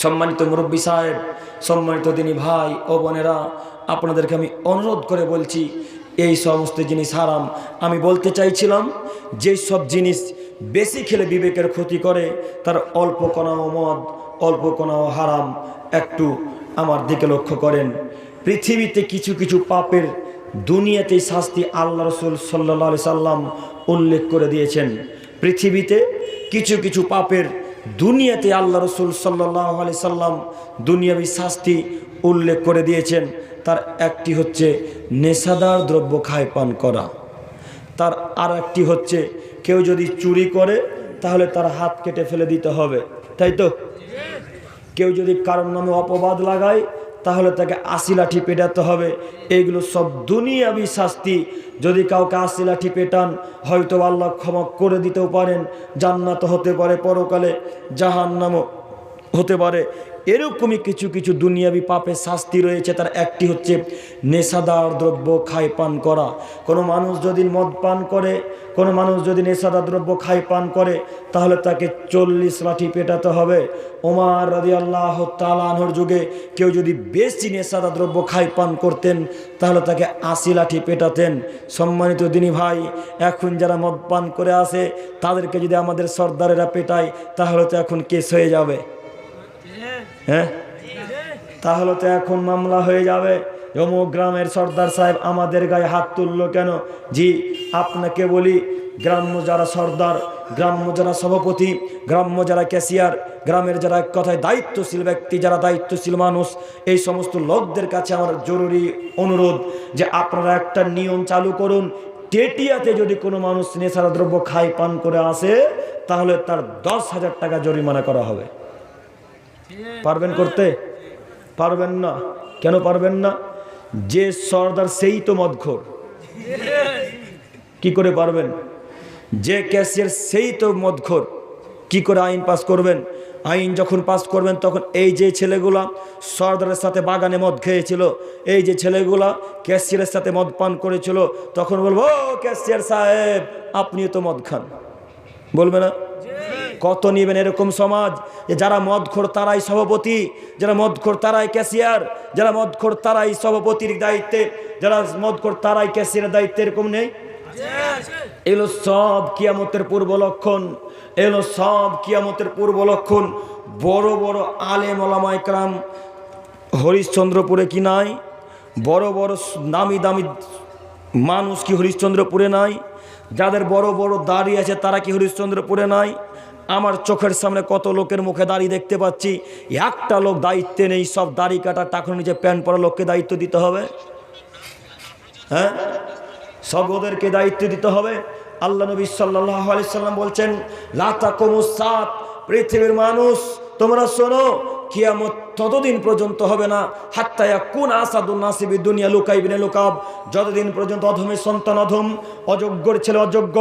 সম্মানিত মুরব্বী সাহেব, সম্মানিত দিনী ভাই ও বোনেরা, আপনাদেরকে আমি অনুরোধ করে বলছি, এই সমস্ত জিনিস হারাম। আমি বলতে চাইছিলাম যেই সব জিনিস বেশি খেলে বিবেকের ক্ষতি করে, তার অল্প কণাও মদ, অল্প কণাও হারাম। একটু আমার দিকে লক্ষ্য করেন। পৃথিবীতে কিছু কিছু পাপের দুনিয়াতেই শাস্তি আল্লাহ রসুল সাল্লাল্লাহু আলাইহি সাল্লাম উল্লেখ করে দিয়েছেন। পৃথিবীতে কিছু কিছু পাপের দুনিয়াতে আল্লাহ রসুল সাল্লাল্লাহু আলাইহি সাল্লাম দুনিয়াবী শাস্তি উল্লেখ করে দিয়েছেন। তার একটি হচ্ছে নেশাদার দ্রব্য খায় পান করা। তার আর একটি হচ্ছে কেউ যদি চুরি করে তাহলে তার হাত কেটে ফেলে দিতে হবে, তাই তো? কেউ যদি কারোর নামে অপবাদ লাগায় তাহলে তাকে ৮০ লাঠি পেটাতে হবে। এইগুলো সব দুনিয়াবী শাস্তি। যদি কাউকে ৮০ লাঠি পেটান, হয়তো আল্লাহ ক্ষমা করে দিতেও পারেন, জান্নাত হতে পারে, পরকালে জাহান্নামও হতে পারে। এরকমই কিছু কিছু দুনিয়াবী পাপের শাস্তি রয়েছে। তার একটি হচ্ছে নেশাদার দ্রব্য খায় পান করা। কোনো মানুষ যদি মদ পান করে, কোনো মানুষ যদি নেশাদার দ্রব্য খায় পান করে, তাহলে তাকে ৪০ লাঠি পেটাতে হবে। ওমর রাদিয়াল্লাহু তাআলা আনহুর যুগে কেউ যদি বেশি নেশাদার দ্রব্য খায় পান করতেন তাহলে তাকে ৮০ লাঠি পেটাতেন। সম্মানিত দিনী ভাই, এখন যারা মদ পান করে আসে তাদেরকে যদি আমাদের সর্দারেরা পেটায় তাহলে তো এখন কেস হয়ে যাবে। হ্যাঁ, তাহলে তো এখন মামলা হয়ে যাবে। অমুক গ্রামের সর্দার সাহেব আমাদের গায়ে হাত তুললো কেন? জি, আপনাকে বলি, গ্রাম্য যারা সর্দার, গ্রাম্য যারা সভাপতি, গ্রাম্য যারা ক্যাশিয়ার, গ্রামের যারা এক কথায় দায়িত্বশীল ব্যক্তি, যারা দায়িত্বশীল মানুষ, এই সমস্ত লোকদের কাছে আমার জরুরি অনুরোধ যে আপনারা একটা নিয়ম চালু করুন। টেটিয়াতে যদি কোনো মানুষ নেশার দ্রব্য খায় পান করে আসে তাহলে তার ১০,০০০ টাকা জরিমানা করা হবে। পারবেন করতে? পারবেন না। কেন পারবেন না? যে সর্দার সেই তো মদখোর। কি করে পারবেন? যে ক্যাশিয়ার সেই তো মদখোর। কি করে আইন পাস করবেন? আইন যখন পাস করবেন তখন এই যে ছেলেগুলা সর্দারের সাথে বাগানে মদ খেয়েছিল, এই যে ছেলেগুলা ক্যাশিয়ারের সাথে মদ পান করেছিল, তখন বলবো, ও ক্যাশিয়ার সাহেব আপনিও তো মদ খান, বলবে না? কত নিবেন এরকম সমাজ যে যারা মদখোর তারাই সভাপতি, যারা মদখোর তারাই ক্যাশিয়ার, যারা মদখোর তারাই সভাপতির দায়িত্বে, যারা মদখোর তারাই ক্যাশিয়ারের দায়িত্বে? এরকম নেই? এগুলো সব কিয়ামতের পূর্ব লক্ষণ। এগুলো সব কিয়ামতের পূর্ব লক্ষণ। বড় বড় আলেম ওলামা ইকরাম হরিশ্চন্দ্রপুরে কি নাই? বড় বড় দামি দামি মানুষ কি হরিশ্চন্দ্রপুরে নাই? যাদের বড় বড় দাড়ি আছে তারা কি হরিশ্চন্দ্রপুরে নাই? আমার চোখের সামনে কত লোকের মুখে দাড়ি দেখতে পাচ্ছি, একটা লোক দায়িত্বে নেই। সব দাড়ি কাটা টাকুর নিচে প্যান্ট পরা লোককে দায়িত্ব দিতে হবে। হ্যাঁ, সব ওদেরকে দায়িত্ব দিতে হবে। আল্লাহ নবী সাল্লাল্লাহু আলাইহি সাল্লাম বলছেন, লা তাকুমুস সাত, পৃথিবীর মানুষ তোমরা শোনো, কিয়ামত ততদিন পর্যন্ত হবে না হাত্তা ইয়াকুন আসাদুন নাসি বিদুনিয়া লুকাই ইবনে লুকাব, যতদিন পর্যন্ত অধমের সন্তান অধম, অযোগ্যর ছেলে অযোগ্য,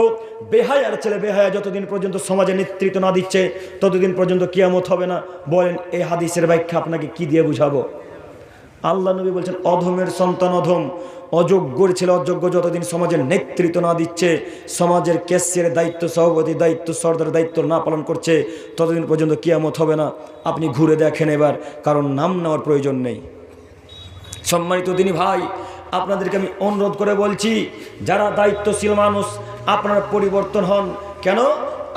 বেহায়ার ছেলে বেহায়া যতদিন পর্যন্ত সমাজে নেতৃত্ব না দিচ্ছে ততদিন পর্যন্ত কিয়ামত হবে না। বলেন এই হাদিসের ব্যাখ্যা আপনাকে কি দিয়ে বুঝাবো? আল্লাহ নবী বলছেন অধমের সন্তান অধম, অযোগ্যর ছেলে অযোগ্য যতদিন সমাজের নেতৃত্ব না দিচ্ছে, সমাজের ক্যাশিয়ারের দায়িত্ব, সভাপতির দায়িত্ব, সর্দারের দায়িত্ব না পালন করছে, ততদিন পর্যন্ত কিয়ামত হবে না। আপনি ঘুরে দেখেন এবার, কারণ নাম নেওয়ার প্রয়োজন নেই। সম্মানিত দিনী ভাই, আপনাদেরকে আমি অনুরোধ করে বলছি, যারা দায়িত্বশীল মানুষ আপনারা পরিবর্তন হন। কেন?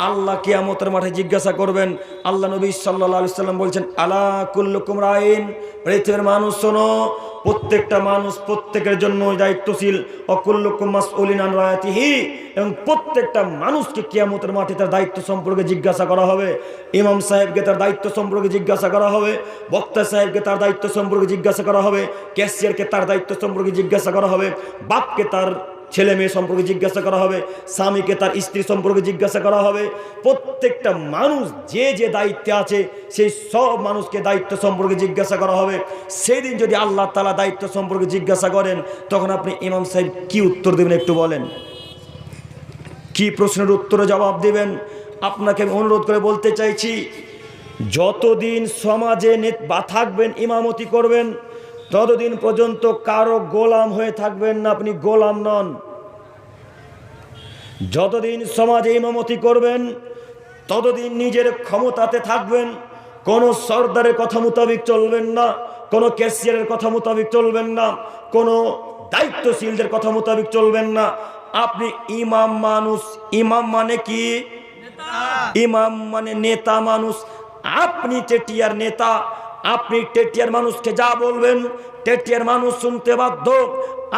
আল্লাহ কিয়ামতের মাঠে জিজ্ঞাসা করবেন। আল্লাহ নবী সাল্লাল্লাহু আলাইহি সাল্লাম বলছেন, আলা কুল্লুকুম রাইন, পৃথিবীর মানুষ শোনো, প্রত্যেকটা মানুষ প্রত্যেকের জন্য দায়িত্বশীল। অকুল্লুকুম মাসউলিন আন রায়াতিহি, এবং প্রত্যেকটা মানুষকে কিয়ামতের মাঠে তার দায়িত্ব সম্পর্কে জিজ্ঞাসা করা হবে। ইমাম সাহেবকে তার দায়িত্ব সম্পর্কে জিজ্ঞাসা করা হবে, বক্তা সাহেবকে তার দায়িত্ব সম্পর্কে জিজ্ঞাসা করা হবে, ক্যাশিয়ারকে তার দায়িত্ব সম্পর্কে জিজ্ঞাসা করা হবে, বাপকে তার ছেলে মেয়ে সম্পর্কে জিজ্ঞাসা করা হবে, স্বামীকে তার স্ত্রী সম্পর্কে জিজ্ঞাসা করা হবে। প্রত্যেকটা মানুষ যে যে দায়িত্বে আছে সেই সব মানুষকে দায়িত্ব সম্পর্কে জিজ্ঞাসা করা হবে। সেদিন যদি আল্লাহ তাআলা দায়িত্ব সম্পর্কে জিজ্ঞাসা করেন তখন আপনি ইমাম সাহেব কি উত্তর দেবেন একটু বলেন? কি প্রশ্নের উত্তরে জবাব দেবেন? আপনাকে আমি অনুরোধ করে বলতে চাইছি, যতদিন সমাজে থাকবেন, ইমামতি করবেন, ততদিন পর্যন্ত কারো গোলাম হয়ে থাকবেন না, আপনি গোলাম নন। যতদিন সমাজে ইমামতি করবেন ততদিন নিজের ক্ষমতাতে থাকবেন, কোনো সর্দারের কথা মোতাবেক চলবেন না, কোনো ক্যাশিয়ারের কথা মোতাবেক চলবেন না, কোনো দায়িত্বশীলদের কথা মোতাবেক চলবেন না। আপনি ইমাম মানুষ, ইমাম মানে কি? ইমাম মানে নেতা মানুষ। আপনি টেটিয়ার নেতা, আপনি টেটিয়ার মানুষকে যা বলবেন টেটিয়ার মানুষ শুনতে বাধ্য।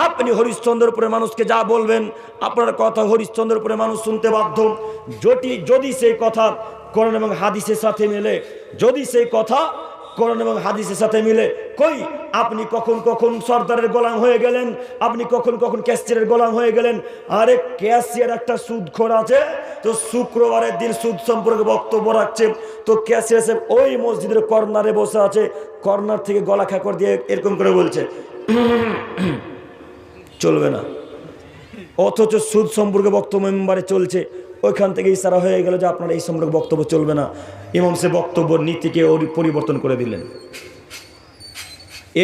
আপনি হরিশ্চন্দ্রপুরের মানুষকে যা বলবেন আপনার কথা হরিশ্চন্দ্রপুরের মানুষ শুনতে বাধ্য। যদি সেই কথা কোরআন এবং হাদিসের সাথে মিলে, যদি সেই কথা কোরআন এবং হাদিসের সাথে মিলে। কই আপনি কখন কখন সর্দারের গোলাম হয়ে গেলেন, আপনি কখন কখন ক্যাশিয়ারের গোলাম হয়ে গেলেন। আরে ক্যাশিয়ার একটা সুদখোর আছে, তো শুক্রবারের দিন সুদ সম্পর্কে বক্তব্য রাখছে, তো ক্যাশিয়ার সাহেব ওই মসজিদের কর্নারে বসে আছে, কর্নার থেকে গলা খাকর দিয়ে এরকম করে বলছে, চলবে না। অথচ সুদ সম্পর্কে বক্তব্য মেম্বারে চলছে, ওইখান থেকে ইশারা হয়ে গেল যে আপনার এই সম্পর্কে বক্তব্য চলবে না। ইমাম সে বক্তব্য নীতিকে পরিবর্তন করে দিলেন।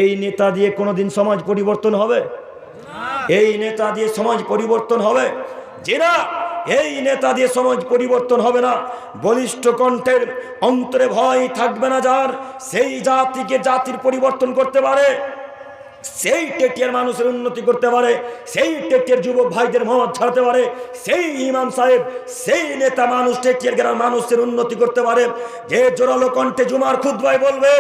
এই নেতা দিয়ে কোনোদিন সমাজ পরিবর্তন হবে? এই নেতা দিয়ে সমাজ পরিবর্তন হবে? যে না, এই নেতা দিয়ে সমাজ পরিবর্তন হবে না। বলিষ্ঠ কণ্ঠের, অন্তরে ভয় থাকবে না যার, সেই জাতিকে জাতির পরিবর্তন করতে পারে, সেই টেটিয়ার মানুষের উন্নতি করতে পারে, সেই টেটিয়ার যুবক ভাইদের মত ছাড়তে পারে, সেই ইমাম সাহেব, সেই নেতা মানুষ টেটিয়ার গ্রামের মানুষের উন্নতি করতে পারে, যে জোরালো কণ্ঠে জুমার খুতবায় বলবে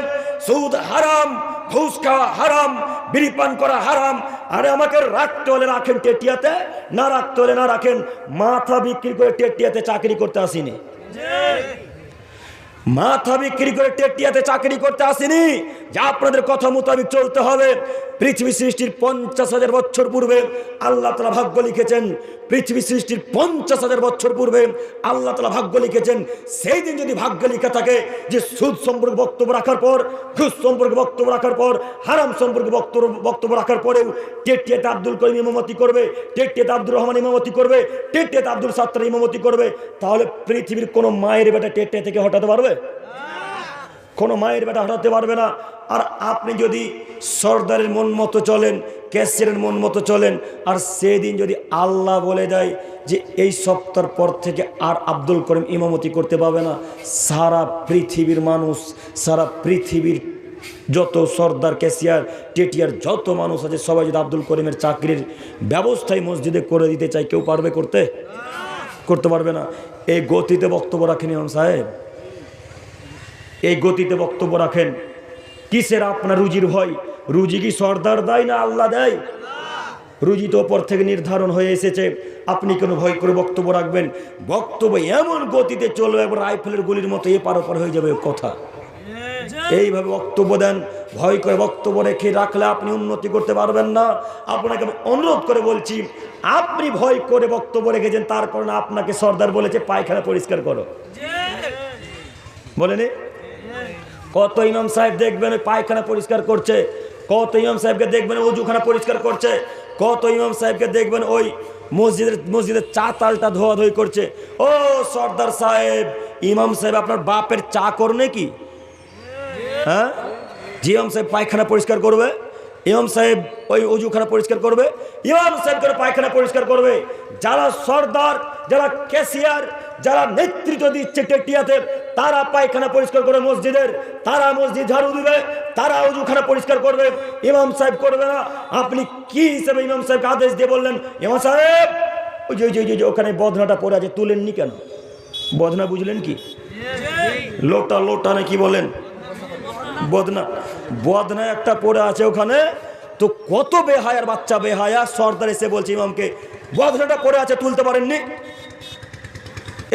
সুদ হারাম, ঘুষ খাওয়া হারাম, বিড়ি পান করা হারাম। আরে আমাকে রাখতে হলে রাখেন টেটিয়াতে, না রাখতে হলে না রাখেন। মাথা বিক্রি করে টেটিয়াতে চাকরি করতে আসিনি, মাথা বিক্রি করে টেটিয়াতে চাকরি করতে আসেনি। যা আপনাদের কথা মোতাবেক চলতে হবে। পৃথিবী সৃষ্টির 50,000 বছর পূর্বে আল্লাহ তাআলা ভাগ্য লিখেছেন, পৃথিবী সৃষ্টির 50,000 বছর পূর্বে আল্লাহ তাআলা ভাগ্য লিখেছেন। সেই দিন যদি ভাগ্য লেখা থাকে যে সুদ সম্পর্কে বক্তব্য রাখার পর, ঘুষ সম্পর্কে বক্তব্য রাখার পর, হারাম সম্পর্কে বক্তব্য রাখার পরেও টেটিয়াতে আব্দুল করিম ইমামতি করবে, টেটিয়াতে আব্দুর রহমান ইমামতি করবে, টেটিয়াতে আব্দুল সাত্তার ইমামতি করবে, তাহলে পৃথিবীর কোনো মায়ের বেটা টেটিয়া থেকে হটাতে পারবে? কোনো মায়ের বেটা হটাতে পারবে না। আর আপনি যদি সর্দারের মন মতো চলেন, ক্যাশিয়ারের মন মতো চলেন, আর সেদিন যদি আল্লাহ বলে দেয় যে এই সপ্তাহের পর থেকে আর আব্দুল করিম ইমামতি করতে পাবে না, সারা পৃথিবীর মানুষ, সারা পৃথিবীর যত সর্দার ক্যাশিয়ার টেটিয়ার যত মানুষ আছে সবাই যদি আব্দুল করিমের চাকরির ব্যবস্থাই মসজিদে করে দিতে চায়, কেউ পারবে করতে? করতে পারবে না। এই গতিতে বক্তব্য রাখেন ইমাম সাহেব, এই গতিতে বক্তব্য রাখেন। কিসের আপনার রুজির ভয়? রুজি কি সর্দার দেয় না আল্লাহ দেয়? রুজি তো ওপর থেকে নির্ধারণ হয়ে এসেছে। আপনি কোনো ভয় করে বক্তব্য রাখবেন? বক্তব্য এমন গতিতে চলবে এবং রাইফেলের গুলির মতো এপার ওপার হয়ে যাবে কথা। এইভাবে বক্তব্য দেন, ভয় করে বক্তব্য রেখে রাখলে আপনি উন্নতি করতে পারবেন না। আপনাকে আমি অনুরোধ করে বলছি, আপনি ভয় করে বক্তব্য রেখেছেন, তার কারণে আপনাকে সর্দার বলেছে পায়খানা পরিষ্কার করো, বলেনি? কত ইমাম সাহেব দেখবেন পায়খানা পরিষ্কার করছে, কত ইমাম সাহেবকে দেখবেন ওযুখানা পরিষ্কার করছে, কত ইমাম সাহেবকে দেখবেন ওই মসজিদের চা তালটা ধোয়াধুয়ি করছে। ও সর্দার সাহেব, ইমাম সাহেব আপনার বাপের চা করে নাকি? হ্যাঁ, যে ইমাম সাহেব পায়খানা পরিষ্কার করবে, ইমাম সাহেব ওই ওযুখানা পরিষ্কার করবে, ইমাম সাহেব করে পায়খানা পরিষ্কার করবে। যারা সর্দার, যারা ক্যাশিয়ার, যারা নেতৃত্ব দিচ্ছে টেটিয়াতে, তারা পায়খানা পরিষ্কার করে মসজিদের, তারা মসজিদ ঝাড়ু দিবে, তারা ওযুখানা পরিষ্কার করবে, ইমাম সাহেব করবে না। আপনি কি হিসেবে ইমাম সাহেবকে আদেশ দিয়ে বললেন ইমাম সাহেব ওই যে ওখানে বদনাটা পড়ে আছে তুলেননি কেন? বদনা বুঝলেন কি? লোটা লোটা না কি বলেন? বদনা একটা পড়ে আছে ওখানে। তো কত বেহায়ার বাচ্চা, বেহায়া সর্দার এসে বলছে ইমামকে বদনাটা পড়ে আছে তুলতে পারেননি।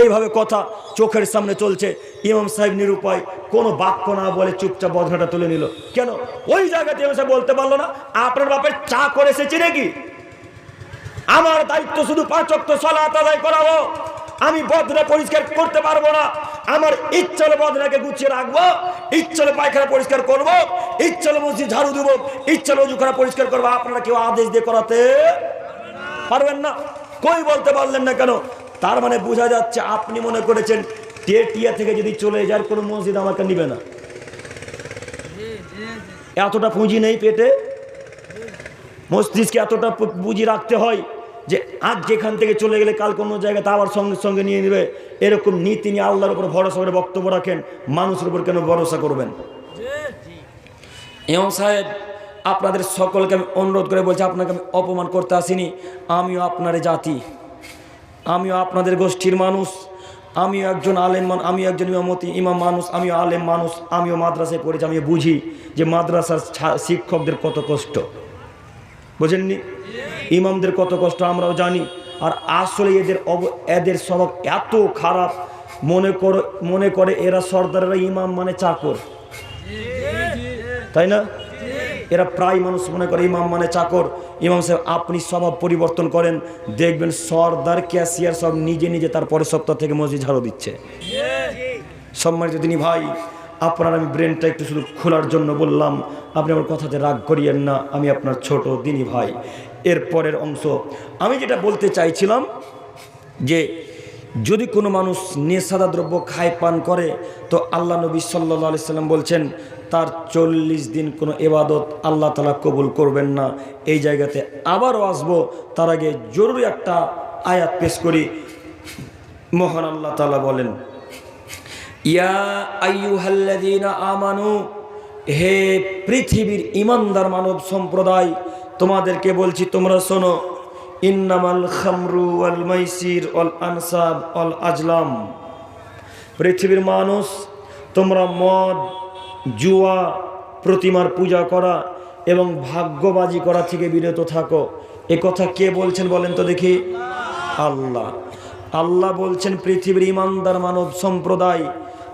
এইভাবে কথা চোখের সামনে চলছে। ইমাম সাহেব নিরুপায়, কোনো বাক্য না বলে চুপচাপ বদনাটা তুলে নিল। কেন? ওই জায়গাতে ইমাম সাহেব বলতে পারলো না আপনার বাপের চা করে এসেছি নাকি? আমার দায়িত্ব শুধু 5 ওয়াক্ত সালাত আদায় করাবো, আমি বদনা পরিষ্কার করতে পারবো না। আমার ইচ্ছা হলে বদনাকে গুছিয়ে রাখবো, ইচ্ছা হলে পায়খানা পরিষ্কার করবো, ইচ্ছা হলে মসজিদ ঝাড়ু দেবো, ইচ্ছা হলে ওযুখানা পরিষ্কার করবো। আপনারা কেউ আদেশ দিয়ে করাতে পারবেন না। কই বলতে পারলেন না কেন? তার মানে বোঝা যাচ্ছে আপনি মনে করেছেন টেটিয়া থেকে যদি চলে যায় কোনো মসজিদ আমাকে নিবে না। এতটা পুঁজি নেই পেটে, মস্তিষ্কে এতটা পুঁজি রাখতে হয় যে আজ যেখান থেকে চলে গেলে কাল কোনো জায়গাতে আবার সঙ্গে সঙ্গে নিয়ে নেবে। এরকম নীতি নিয়ে আল্লাহর উপর ভরসা করে বক্তব্য রাখেন, মানুষের উপর কেন ভরসা করবেন? ইমাম সাহেব, আপনাদের সকলকে আমি অনুরোধ করে বলছি, আপনাকে আমি অপমান করতে আসিনি। আমিও আপনার জাতি, আমিও আপনাদের গোষ্ঠীর মানুষ, আমিও একজন আলেম মানুষ, আমিও একজন ইমাম মানুষ, আমিও আলেম মানুষ, আমিও মাদ্রাসায় পড়েছি। আমি বুঝি যে মাদ্রাসার শিক্ষকদের কত কষ্ট, বোঝেননি? ইমামদের কত কষ্ট আমরাও জানি। আর আসলে এদের স্বভাব এত খারাপ, মনে করে এরা সর্দারেরা ইমাম মানে চাকর, তাই না? এরা প্রায় মানুষ মনে করে ইমাম মানে চাকর। ইমাম সাহেব, আপনি স্বভাব পরিবর্তন করেন, দেখবেন সর্দার ক্যাশিয়ার সব নিজে নিজে তার পরের সপ্তাহ থেকে মসজিদ ঝাড়ু দিচ্ছে। সম্মানিত দিনী ভাই, আপনার আমি ব্রেনটা একটু শুধু খোলার জন্য বললাম, আপনি আমার কথাতে রাগ করিয়েন না, আমি আপনার ছোট দিনী ভাই। এর পরের অংশ আমি যেটা বলতে চাইছিলাম, যে যদি কোনো মানুষ নেশাদা দ্রব্য খায় পান করে, তো আল্লাহ নবী সাল্লাল্লাহু আলাইহি সাল্লাম বলছেন তার 40 দিন কোনো ইবাদত আল্লাহ তাআলা কবুল করবেন না। এই জায়গাতে আবারও আসবো, তার আগে জরুরি একটা আয়াত পেশ করি। মহান আল্লাহ তাআলা বলেন, ইয়া আইয়ুহাল্লাযীনা আমানু, হে পৃথিবীর ইমানদার মানব সম্প্রদায়, তোমাদেরকে বলছি তোমরা শোনো, ইন্নামাল খামরু ওয়াল মাইসির ওয়াল আনসাব ওয়াল আজলাম, পৃথিবীর মানুষ, তোমরা মদ, জুয়া, প্রতিমার পূজা করা এবং ভাগ্যবাজি করা থেকে বিরত থাকো। এ কথা কে বলছেন বলেন তো দেখি? আল্লাহ। আল্লাহ বলছেন পৃথিবীর ইমানদার মানব সম্প্রদায়,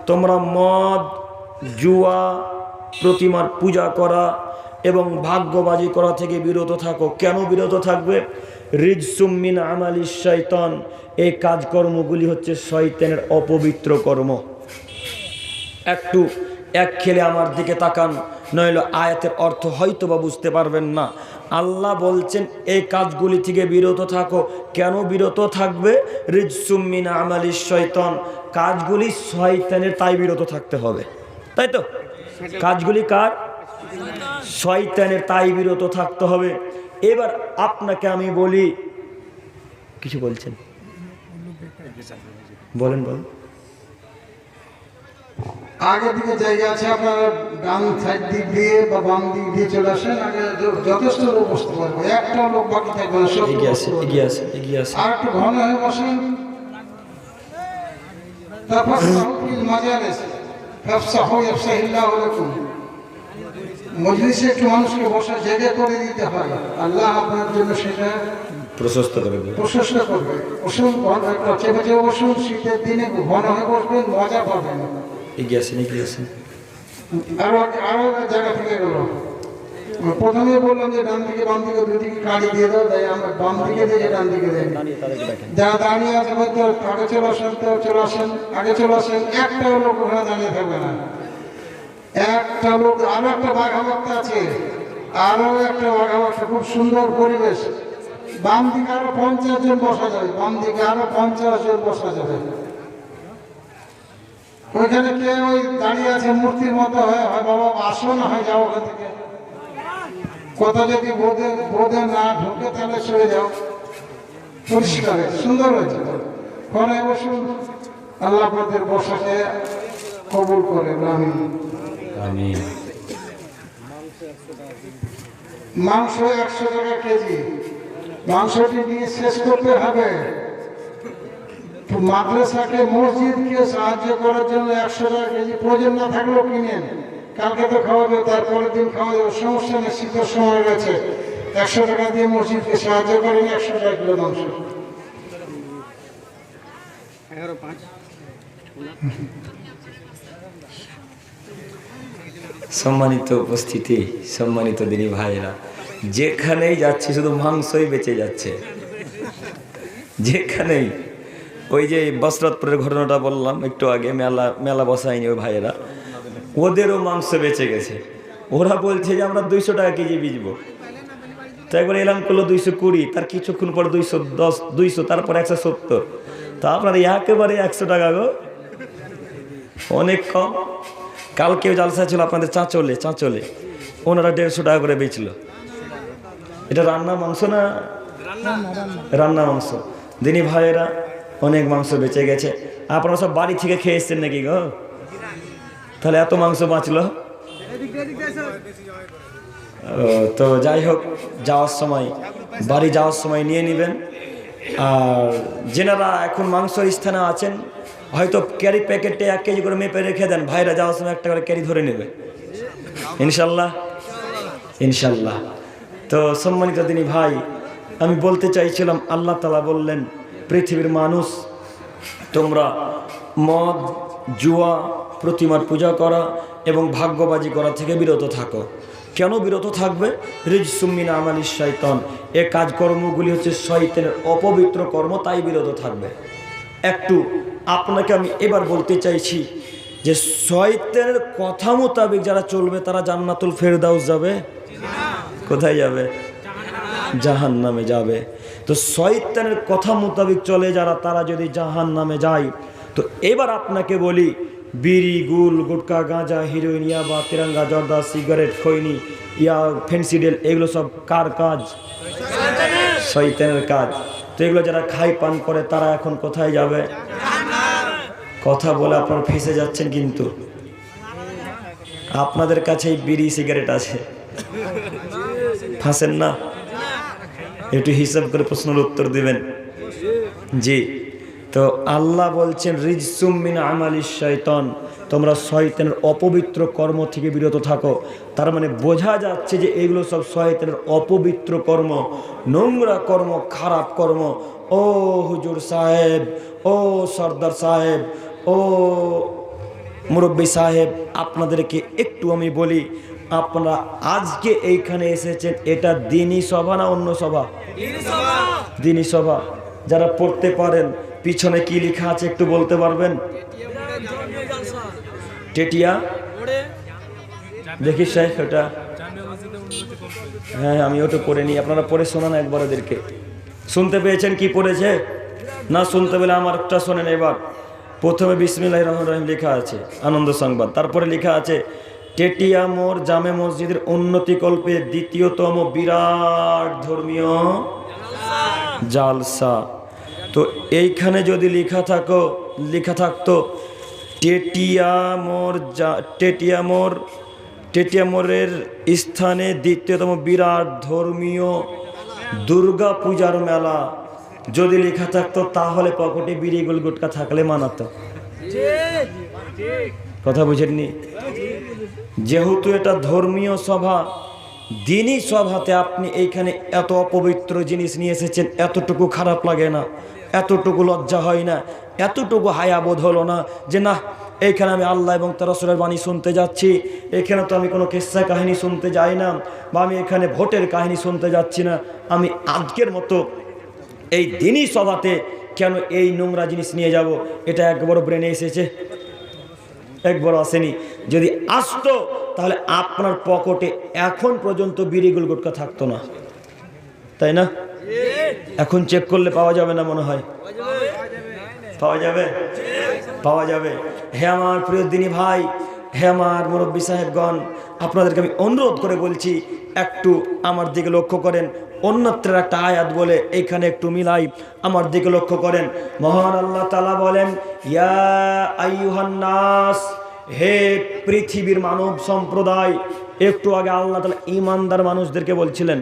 তোমরা মদ, জুয়া, প্রতিমার পূজা করা এবং ভাগ্যবাজি করা থেকে বিরত থাকো। কেন বিরত থাকবে? রিজসুম মিন আমালিশ শয়তান, এই কাজকর্মগুলি হচ্ছে শয়তানের অপবিত্র কর্ম। একটু এক খেলে আমার দিকে তাকান, নইলে আয়াতের অর্থ হয়তো বা বুঝতে পারবেন না। আল্লাহ বলছেন এই কাজগুলি থেকে বিরত থাকো। কেন বিরত থাকবে? রিজসুম মিন আমালিশ শয়তান, কাজগুলি শয়তানের, তাই বিরত থাকতে হবে, তাই তো? কাজগুলি কার? শয়তানের, তাই বিরত থাকতে হবে। এবার আপনাকে আমি বলি, কিছু বলছেন? বলেন বলেন। আগের দিকে জায়গা আছে, আপনারা ডান সাইড দিক দিয়ে বা বাম দিক দিয়ে চলে আসেন, আগে যথেষ্ট লোক বসতে পারবো, একটা লোক বাকি থাকবে না, সব এগিয়ে আসে। আর একটু ঘন হয়ে বসেন। তারপর তাহফিল মাজালিস ফাফসাহু ইয়াফসাহিল্লাহু লাকুম, মজলিসে একটু মানুষকে বসা জায়গা করে দিতে হয়, আল্লাহ আপনার জন্য সেটা প্রশস্ত করে দেবে, প্রশস্ত করবে। বসুন, চেপে চেপে বসুন, শীতের দিনে ঘন হয়ে বসবেন, মজা পাবেন। এগিয়ে আসেন। আরো জায়গা থেকে গেল। প্রথমে বললাম যে ডান দিকে বাম দিকে দুদিকে কাড়ি দিয়ে দাও, তাই আমরা বাম দিকে দিয়ে ডান দিকে দেয়। যারা দাঁড়িয়ে আছে হয়তো আগে চলে আসেন, আগে চলে আসেন। একটা লোক ওখানে দাঁড়িয়ে থাকবে না, একটা লোক। আরো একটা বাঘাবাক্তা আছে, খুব সুন্দর পরিবেশ। বাম দিকে আরো 50 জন বসা যাবে, বাম দিকে আরো 50 জন বসা যাবে। ওইখানে কে ওই দাঁড়িয়ে আছে মূর্তির মতো হয় বাবা, আসো না হয় যাও ওখান থেকে। কথা যদি বোধে না ঢুকে তাহলে সরে যাও, পরিষ্কার সুন্দর হয়েছে। ঘরে বসুন, আল্লাহ আপনাদের বসাকে কবুল করে। আমিন। মাংস 100 টাকা কেজি, মাংসটি নিয়ে শেষ করতে হবে। মাদ্রাসাকে, মসজিদকে সাহায্য করার জন্য 100 টাকা কেজি, প্রয়োজন না থাকলেও কিনেন, কালকে তো খাওয়াবে, তারপরের দিন খাওয়া যাবে, সমস্যা নেই, শীতের সময় গেছে। 100 টাকা দিয়ে মসজিদকে সাহায্য করেন, 100 টাকা কিলো মাংস। সম্মানিত উপস্থিতি, সম্মানিত দিনী ভাইয়েরা, যেখানেই যাচ্ছি শুধু মাংসই বেঁচে যাচ্ছে, যেখানেই। ওই যে বসরতপুরের ঘটনাটা বললাম একটু আগে, মেলা বসায়নি ওই ভাইয়েরা, ওদেরও মাংস বেঁচে গেছে। ওরা বলছে যে আমরা 200 টাকা কেজি বেচবো। তো একবার এলাম করলো 220, তার কিছুক্ষণ পর 210, 200, তারপর 170। তা আপনার একেবারে 100 টাকা গো, অনেক কম। কালকেও জালসা ছিল আপনাদের চাঁচলে, ওনারা 150 টাকা করে বেচলো। এটা রান্না মাংস না? রান্না মাংস। দিনী ভাইয়েরা, অনেক মাংস বেঁচে গেছে। আপনারা সব বাড়ি থেকে খেয়ে এসছেন নাকি গো? তাহলে এত মাংস বাঁচলো। তো যাই হোক, যাওয়ার সময় বাড়ি যাওয়ার সময় নিয়ে নেবেন। আর যেনারা এখন মাংসের স্থানে আছেন, হয়তো ক্যারি প্যাকেটে 1 কেজি করে মেপে রেখে দেন, ভাইরা যাওয়ার সময় একটা করে ক্যারি ধরে নেবে ইনশাল্লাহ, ইনশাল্লাহ। তো সম্মানিত দিনী ভাই, আমি বলতে চাইছিলাম, আল্লাহ তাআলা বললেন, পৃথিবীর মানুষ তোমরা মদ, জুয়া, প্রতিমার পূজা করা এবং ভাগ্যবাজি করা থেকে বিরত থাকো। কেন বিরত থাকবে? রিজসুম মিন আমালিশ শাইতান, এ কাজকর্মগুলি হচ্ছে শয়তানের অপবিত্র কর্ম, তাই বিরত থাকবে। একটু আপনাকে আমি এবার বলতে চাইছি যে শয়তানের কথা মোতাবেক যারা চলবে তারা জান্নাতুল ফেরদাউস যাবে? কোথায় যাবে? জাহান্নামে যাবে। তো শয়তানের কথা মোতাবেক চলে যারা, তারা যদি জাহান্নামে যায়, তো এবার আপনাকে বলি, বিড়ি, গুল, গুটকা, গাঁজা, হিরোইন, ইয়াবা, তিরঙ্গা, জর্দা, সিগারেট, খৈনি, ফেন্সিডেল, এগুলো সব কার কাজ? শয়তানের কাজ। তো এগুলো যারা খাই পান করে তারা এখন কোথায় যাবে? কথা বলে আপনারা ফেঁসে যাচ্ছেন, কিন্তু আপনাদের কাছেই বিড়ি, সিগারেট আছে, ফাঁসেন না। একটু হিসাব করে প্রশ্নের উত্তর দিবেন। জি, তো আল্লাহ বলছেন রিজসুম মিন আমালিশ শাইতান, তোমরা শয়তানের অপবিত্র কর্ম থেকে বিরত থাকো। তার মানে বোঝা যাচ্ছে যে এগুলো সব শয়তানের অপবিত্র কর্ম, নোংরা কর্ম, খারাপ কর্ম। ও হুজুর সাহেব, ও সর্দার সাহেব, ও মুরব্বী সাহেব, আপনাদেরকে একটু আমি বলি, আপনারা আজকে এইখানে এসেছেন, এটা দিনী সভা না অন্য সভা? দিনী সভা। যারা পড়তে পারেন, পিছনে কি লেখা আছে একটু বলতে পারবেন? টেটিয়া দেখি সাহেব, ওটা হ্যাঁ আমি ওটা পড়ে নিই, আপনারা পড়ে শোনান একবার ওদেরকে। শুনতে পেয়েছেন কি পড়েছে? না শুনতে পেলে আমার একটা শোনেন এবার। প্রথমে বিসমিল্লাহির রহমানির রহিম লেখা আছে, আনন্দ সংবাদ। তারপরে লেখা আছে টেটিয়া মোড় জামে মসজিদের উন্নতিকল্পে দ্বিতীয়তম বিরাট ধর্মীয় জালসা। তো এইখানে যদি লেখা থাকতো টেটিয়া মোড়ের স্থানে দ্বিতীয়তম বিরাট ধর্মীয় দুর্গা পূজার মেলা যদি লেখা থাকতো, তাহলে পকেটে বিড়ি, গোল, গুটকা থাকলে মানাতো। কথা বুঝেননি? যেহেতু এটা ধর্মীয় সভা, দিনী সভাতে আপনি এইখানে এত অপবিত্র জিনিস নিয়ে এসেছেন, এতটুকু খারাপ লাগে না? এতটুকু লজ্জা হয় না? এতটুকু হায়াবোধ হলো না যে না, এইখানে আমি আল্লাহ এবং তার রাসূলের বাণী শুনতে যাচ্ছি, এখানে তো আমি কোনো কিস্সা কাহিনী শুনতে যাই না, বা আমি এখানে ভোটের কাহিনী শুনতে যাচ্ছি না, আমি আজকের মতো এই দিনী সভাতে কেন এই নোংরা জিনিস নিয়ে যাব? এটা একবারও ব্রেনে এসেছে? একবারও আসেনি। যদি আসতো তাহলে আপনার পকেটে এখন পর্যন্ত বিড়ি, গুল, গুটকা থাকতো না, তাই না? এখন চেক করলে পাওয়া যাবে না মনে হয়? পাওয়া যাবে, পাওয়া যাবে। হে আমার প্রিয় দিনী ভাই, হে আমার মুরব্বী সাহেবগণ, আপনাদেরকে আমি অনুরোধ করে বলছি, একটু আমার দিকে লক্ষ্য করেন। অন্যত্রের একটা আয়াত বলে এখানে একটু মিলাই, আমার দিকে লক্ষ্য করেন। মহান আল্লাহ তাআলা বলেন, ইয়া আইয়ুহান নাস, হে পৃথিবীর মানব সম্প্রদায়। একটু আগে আল্লাহ তাআলা ঈমানদার মানুষদেরকে বলছিলেন,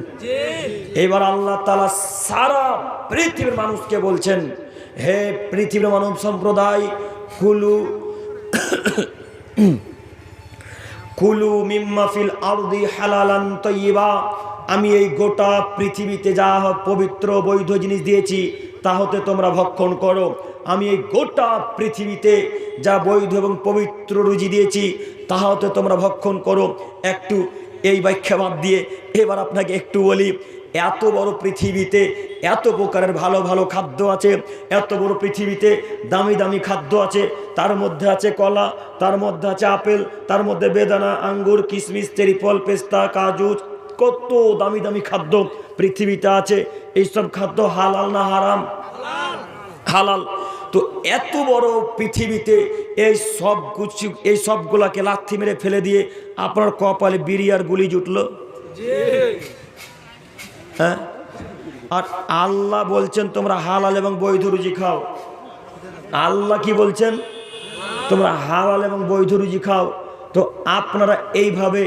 এবার আল্লাহ তাআলা সারা পৃথিবীর মানুষকে বলছেন, হে পৃথিবীর মানব সম্প্রদায়, কুলু মিম্মা ফিল আরদি হালালান তাইয়্যিবা, আমি এই গোটা পৃথিবীতে যা পবিত্র বৈধ জিনিস দিয়েছি তা হতে তোমরা ভক্ষণ করো। আমি এই গোটা পৃথিবীতে যা বৈধ এবং পবিত্র রুজি দিয়েছি তা হতে তোমরা ভক্ষণ করো। একটু এই ব্যাখ্যা বাদ দিয়ে এবার আপনাকে একটু বলি, এত বড় পৃথিবীতে এত প্রকারের ভালো ভালো খাদ্য আছে, এত বড় পৃথিবীতে দামি দামি খাদ্য আছে, তার মধ্যে আছে কলা, তার মধ্যে আছে আপেল, তার মধ্যে বেদানা, আঙ্গুর, কিশমিশ, চেরি ফল, পেস্তা, কাজু, কত দামি দামি খাদ্য পৃথিবীতে আছে। এইসব খাদ্য হালাল না হারাম? হালাল। তো এত বড় পৃথিবীতে এই সবগুলাকে লাথি মেরে ফেলে দিয়ে আপনার কপালে বিড়ি আর গুলি জুটলো? হ্যাঁ, আর আল্লাহ বলছেন তোমরা হালাল এবং বৈধ রুজি খাও। আল্লাহ কি বলছেন? তোমরা হালাল এবং বৈধ রুজি খাও। তো আপনারা এইভাবে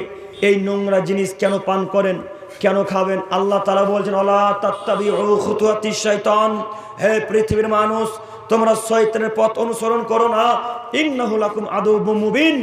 এই নোংরা জিনিস কেন পান করেন, কেন খাবেন? আল্লাহ তাআলা বলছেন ওয়ালা তাত্তাবিউ খুতুওয়াতিশ শাইতান, হে পৃথিবীর মানুষ তোমরা শয়তানের পথ অনুসরণ করো না। ইন্নাহু লাকুম আদুউম মুবিন,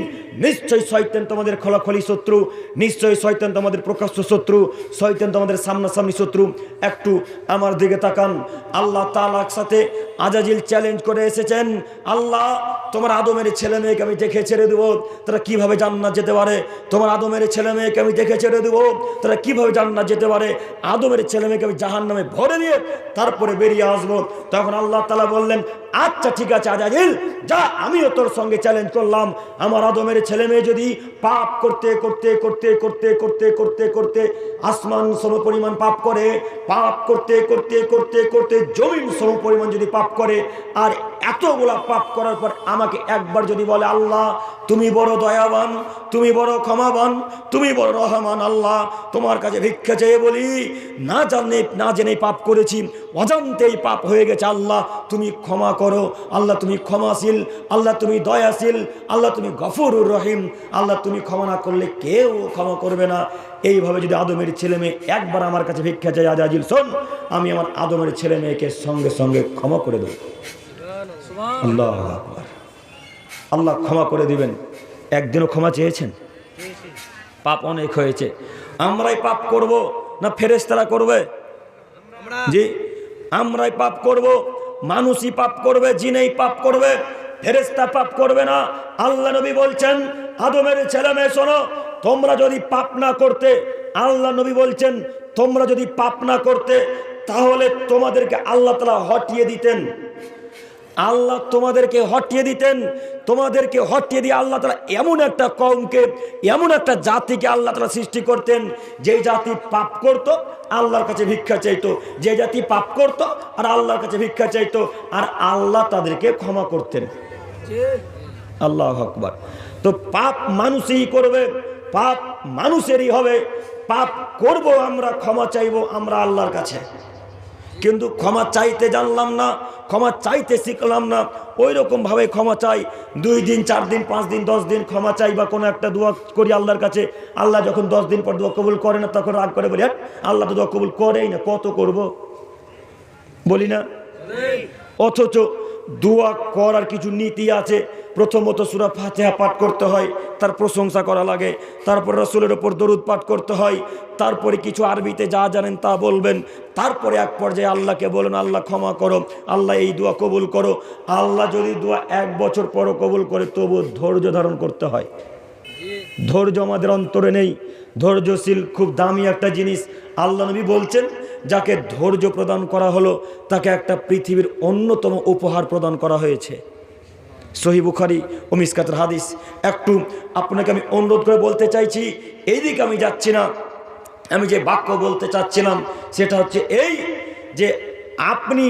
নিশ্চয়ই শয়তান তোমাদের খোলাখুলি শত্রু, নিশ্চয়ই শয়তান তোমাদের প্রকাশ্য শত্রু, শয়তান তোমাদের সামনাসামনি শত্রু। একটু আমার দিকে তাকান। আল্লাহ তাআলার সাথে আজাজিল চ্যালেঞ্জ করে এসেছেন, আল্লাহ তোমার আদমের ছেলে মেয়েকে আমি দেখে ছেড়ে দেবো, তারা কিভাবে জান্নাত যেতে পারে? তোমার আদমের ছেলে মেয়েকে আমি দেখে ছেড়ে দেবো, তারা কিভাবে জান্নাত যেতে পারে? আদমের ছেলে মেয়েকে আমি জাহান্নামে ভরে দিয়ে তারপরে বেরিয়ে আসবো। তখন আল্লাহ তাআলা বললেন, আচ্ছা ঠিক আছে আজাজিল, যা, আমিও তোর সঙ্গে চ্যালেঞ্জ করলাম। আমার আদমের ছেলে মেয়ে যদি পাপ করতে করতে করতে করতে করতে করতে করতে আসমান সম পরিমাণ পাপ করে, পাপ করতে করতে করতে করতে জমিন সম পরিমাণ যদি পাপ করে, আর এতগুলা পাপ করার পর আমাকে একবার যদি বলে আল্লাহ তুমি বড় দয়াবান, তুমি বড় ক্ষমাবান, তুমি বড় রহমান, আল্লাহ তোমার কাছে ভিক্ষা চেয়ে বলি, না জেনে পাপ করেছি, অজান্তেই পাপ হয়ে গেছে, আল্লাহ তুমি ক্ষমা করো, আল্লাহ তুমি ক্ষমাশীল, আল্লাহ তুমি দয়াশীল, আল্লাহ তুমি গফুরুর রহিম, আল্লাহ তুমি ক্ষমা না করলে কেউ ক্ষমা করবে না। এইভাবে যদি আদমের ছেলে মেয়ে একবার আমার কাছে ভিক্ষা চাই, আজাজিল শোন, আমি আমার আদমের ছেলে মেয়েকে সঙ্গে সঙ্গে ক্ষমা করে দেব। আল্লাহু আকবার। আল্লাহ ক্ষমা করে দিবেন। একদিনও ক্ষমা চেয়েছেন? পাপ অনেক হয়েছে। আমরাই পাপ করব না ফেরেশতারা করবে? জি, আমরাই পাপ করব, মানুষই পাপ করবে, জিনেই পাপ করবে, ফেরেশতা পাপ করবে না। আল্লাহ নবী বলছেন, আদমের ছেলে মেয়ে শোনো, তোমরা যদি পাপ না করতে, আল্লাহ নবী বলছেন তোমরা যদি পাপ না করতে, তাহলে তোমাদেরকে আল্লাহ তাআলা হটিয়ে দিতেন। আল্লাহ তোমাদেরকে হটিয়ে দিতেন, তোমাদেরকে হটিয়ে দিয়ে আল্লাহ তাআলা এমন একটা কওমকে, এমন একটা জাতিকে আল্লাহ তাআলা সৃষ্টি করতেন, যে জাতি পাপ করত আল্লাহর কাছে ভিক্ষা চাইতো, যে জাতি পাপ করত আর আল্লাহর কাছে ভিক্ষা চাইতো, আর আল্লাহ তাদেরকে ক্ষমা করতেন। আল্লাহু আকবার। তো পাপ মানুষই করবে, পাপ মানুষেরই হবে, পাপ করব আমরা, ক্ষমা চাইবো আমরা আল্লাহর কাছে, কিন্তু ক্ষমা চাইতে জানলাম না, ক্ষমা চাইতে শিখলাম না। ওই রকমভাবে ক্ষমা চাই, 2 দিন 4 দিন 5 দিন 10 দিন ক্ষমা চাই, বা কোনো একটা দোয়া করি আল্লাহর কাছে, আল্লাহ যখন 10 দিন পর দোয়া কবুল করে না, তখন রাগ করে বলি আল্লাহ তো দোয়া কবুল করেই না, কত করব, বলি না? অথচ দোয়া করার কিছু নীতি আছে। প্রথমত সূরা ফাতিহা পাঠ করতে হয়, তার প্রশংসা করা লাগে, তারপর রাসূলের ওপর দরুদ পাঠ করতে হয়, তারপরে কিছু আরবিতে যা জানেন তা বলবেন, তারপরে এক পর্যায়ে আল্লাহকে বলেন আল্লাহ ক্ষমা করো, আল্লাহ এই দোয়া কবুল করো। আল্লাহ যদি দোয়া 1 বছর পরও কবুল করে, তবু ধৈর্য ধারণ করতে হয়। ধৈর্য আমাদের অন্তরে নেই। ধৈর্যশীল খুব দামি একটা জিনিস। আল্লাহ নবী বলছেন, যাকে ধৈর্য প্রদান করা হলো তাকে একটা পৃথিবীর অন্যতম উপহার প্রদান করা হয়েছে। সহিহ বুখারী ও মিসকাতের হাদিস। একটু আপনাকে আমি অনুরোধ করে বলতে চাইছি, এইদিকে আমি যাচ্ছি না, আমি যে বাক্য বলতে চাচ্ছিলাম সেটা হচ্ছে এই, যে আপনি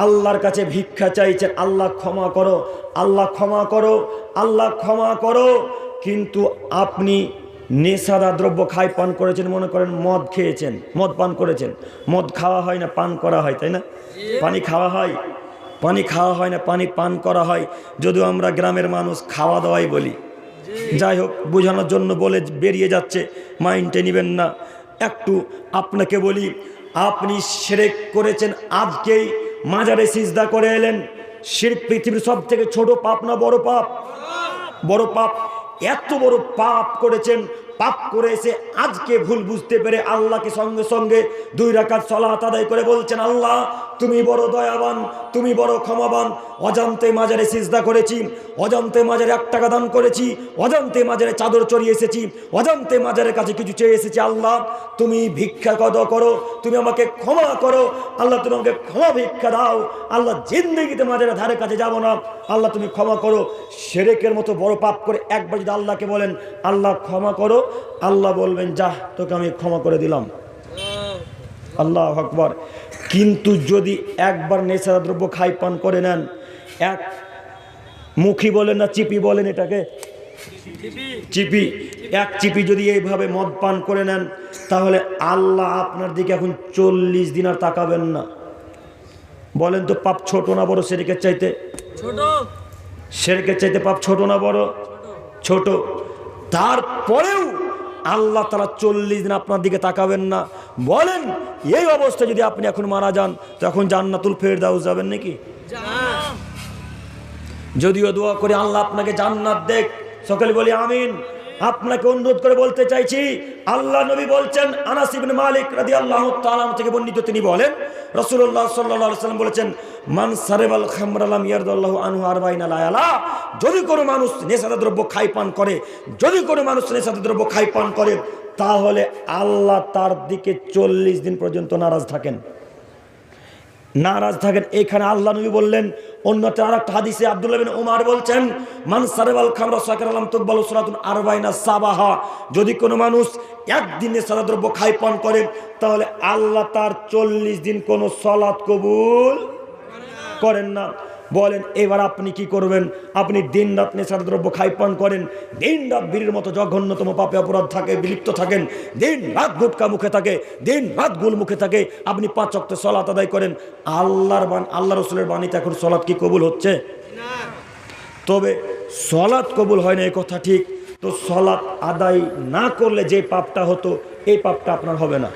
আল্লাহর কাছে ভিক্ষা চাইছেন, আল্লাহ ক্ষমা করো, আল্লাহ ক্ষমা করো, আল্লাহ ক্ষমা করো, কিন্তু আপনি নেশাদার দ্রব্য খাই পান করেছেন, মনে করেন মদ খেয়েছেন, মদ পান করেছেন। মদ খাওয়া হয় না, পান করা হয়, তাই না? পানি খাওয়া হয়, পানি খাওয়া হয় না, পানি পান করা হয়। যদিও আমরা গ্রামের মানুষ খাওয়া দাওয়াই বলি, যাই হোক বোঝানোর জন্য বলে বেরিয়ে যাচ্ছে, মাইন্ডে নেবেন না। একটু আপনাকে বলি, আপনি শিরক করেছেন, আজকেই মাজারে সিজদা করে এলেন। শিরক পৃথিবীর সব থেকে ছোট পাপ না বড় পাপ? বড় পাপ। এত বড় পাপ করেছেন, পাপ করে এসে আজকে ভুল বুঝতে পেরে আল্লাহকে সঙ্গে সঙ্গে 2 রাকাত সালাত আদায় করে বলছেন আল্লাহ তুমি বড় দয়াবান, তুমি বড় ক্ষমাবান। অজান্তে মাজারে সিজদা করেছি, অজান্তে মাজারে 1 টাকা দান করেছি, অজান্তে মাজারে চাদর চড়িয়ে এসেছি, অজান্তে মাজারের কাছে কিছু চেয়ে এসেছি। আল্লাহ তুমি ভিক্ষা করো, তুমি আমাকে ক্ষমা করো, আল্লাহ তুমি আমাকে ক্ষমা ভিক্ষা দাও, আল্লাহ জিন্দেগিতে মাজারের ধারে কাছে যাব না, আল্লাহ তুমি ক্ষমা করো। শিরকের মতো বড় পাপ করে একবার যদি আল্লাহকে বলেন আল্লাহ ক্ষমা করো, আল্লাহ বলবেন যা তোকে আমি ক্ষমা করে দিলাম। আল্লাহু আকবার। কিন্তু যদি একবার নেশা দ্রব্য খাই পান করে নেন, এক মুখী বলেন না চিপি বলেন, এটাকে চিপি, 1 চিপি যদি এইভাবে মদ পান করে নেন, তাহলে আল্লাহ আপনার দিকে এখন 40 দিন আর তাকাবেন না। বলেন তো পাপ ছোট না বড় শিরকের চাইতে? শিরকের চাইতে পাপ ছোট না বড়? ছোট। তারপরেও আল্লাহ তাআলা 40 দিন আপনার দিকে তাকাবেন না। বলেন এই অবস্থায় যদি আপনি এখন মারা যান তখন জান্নাতুল ফেরদাউস যাবেন নাকি? যদিও দোয়া করে আল্লাহ আপনাকে জান্নাত দেখ, সকলে বলি আমিন। আপনাকে অনুরোধ করে বলতে চাইছি, আল্লাহ নবী বলছেন, আনাস ইবনে মালিক রাদিয়াল্লাহু তাআলা থেকে বর্ণিত, তিনি বলেন রাসূলুল্লাহ সাল্লাল্লাহু আলাইহি ওয়াসাল্লাম বলেছেন, মান সারাবাল খামরা লাম ইয়ারদাল্লাহু আনহু 40 লায়ালা। যদি কোনো মানুষ নেশাদার দ্রব্য খায় পান করে, যদি কোনো মানুষ নেশাদার দ্রব্য খায় পান করে, তাহলে আল্লাহ তার দিকে 40 দিন পর্যন্ত নারাজ থাকেন। নারাজ থাকেন। এখানে আল্লাহ নবী বললেন। অন্যতে আরেকটা হাদিসে আব্দুল্লাহ বিন উমর বলছেন, মান সারাবাল খামরা সাকারালাম তুকবালু সালাতুন 40 সাবাহা। যদি কোনো মানুষ একদিনে সাদাদ্রব্য খায় পান করে, তাহলে আল্লাহ তার 40 দিন কোনো সালাত কবুল করেন না। বলেন এবার আপনি কি করবেন? আপনি দিন রাত নেশাদার দ্রব্য খাই পান করেন, দিন রাত বীরের মতো জঘন্যতম পাপে অপরাধ থাকে বিলিপ্ত থাকেন, দিন রাত গুটকা মুখে থাকে, দিন রাত গুল মুখে থাকে, আপনি 5 ওয়াক্ত সালাত আদায় করেন। আল্লাহ রসুলের বাণীতে এখন সালাত কি কবুল হচ্ছে? তবে সালাত কবুল হয় না এই কথা ঠিক। তো সালাত আদায় না করলে যে পাপটা হতো, এই পাপটা আপনার হবে না।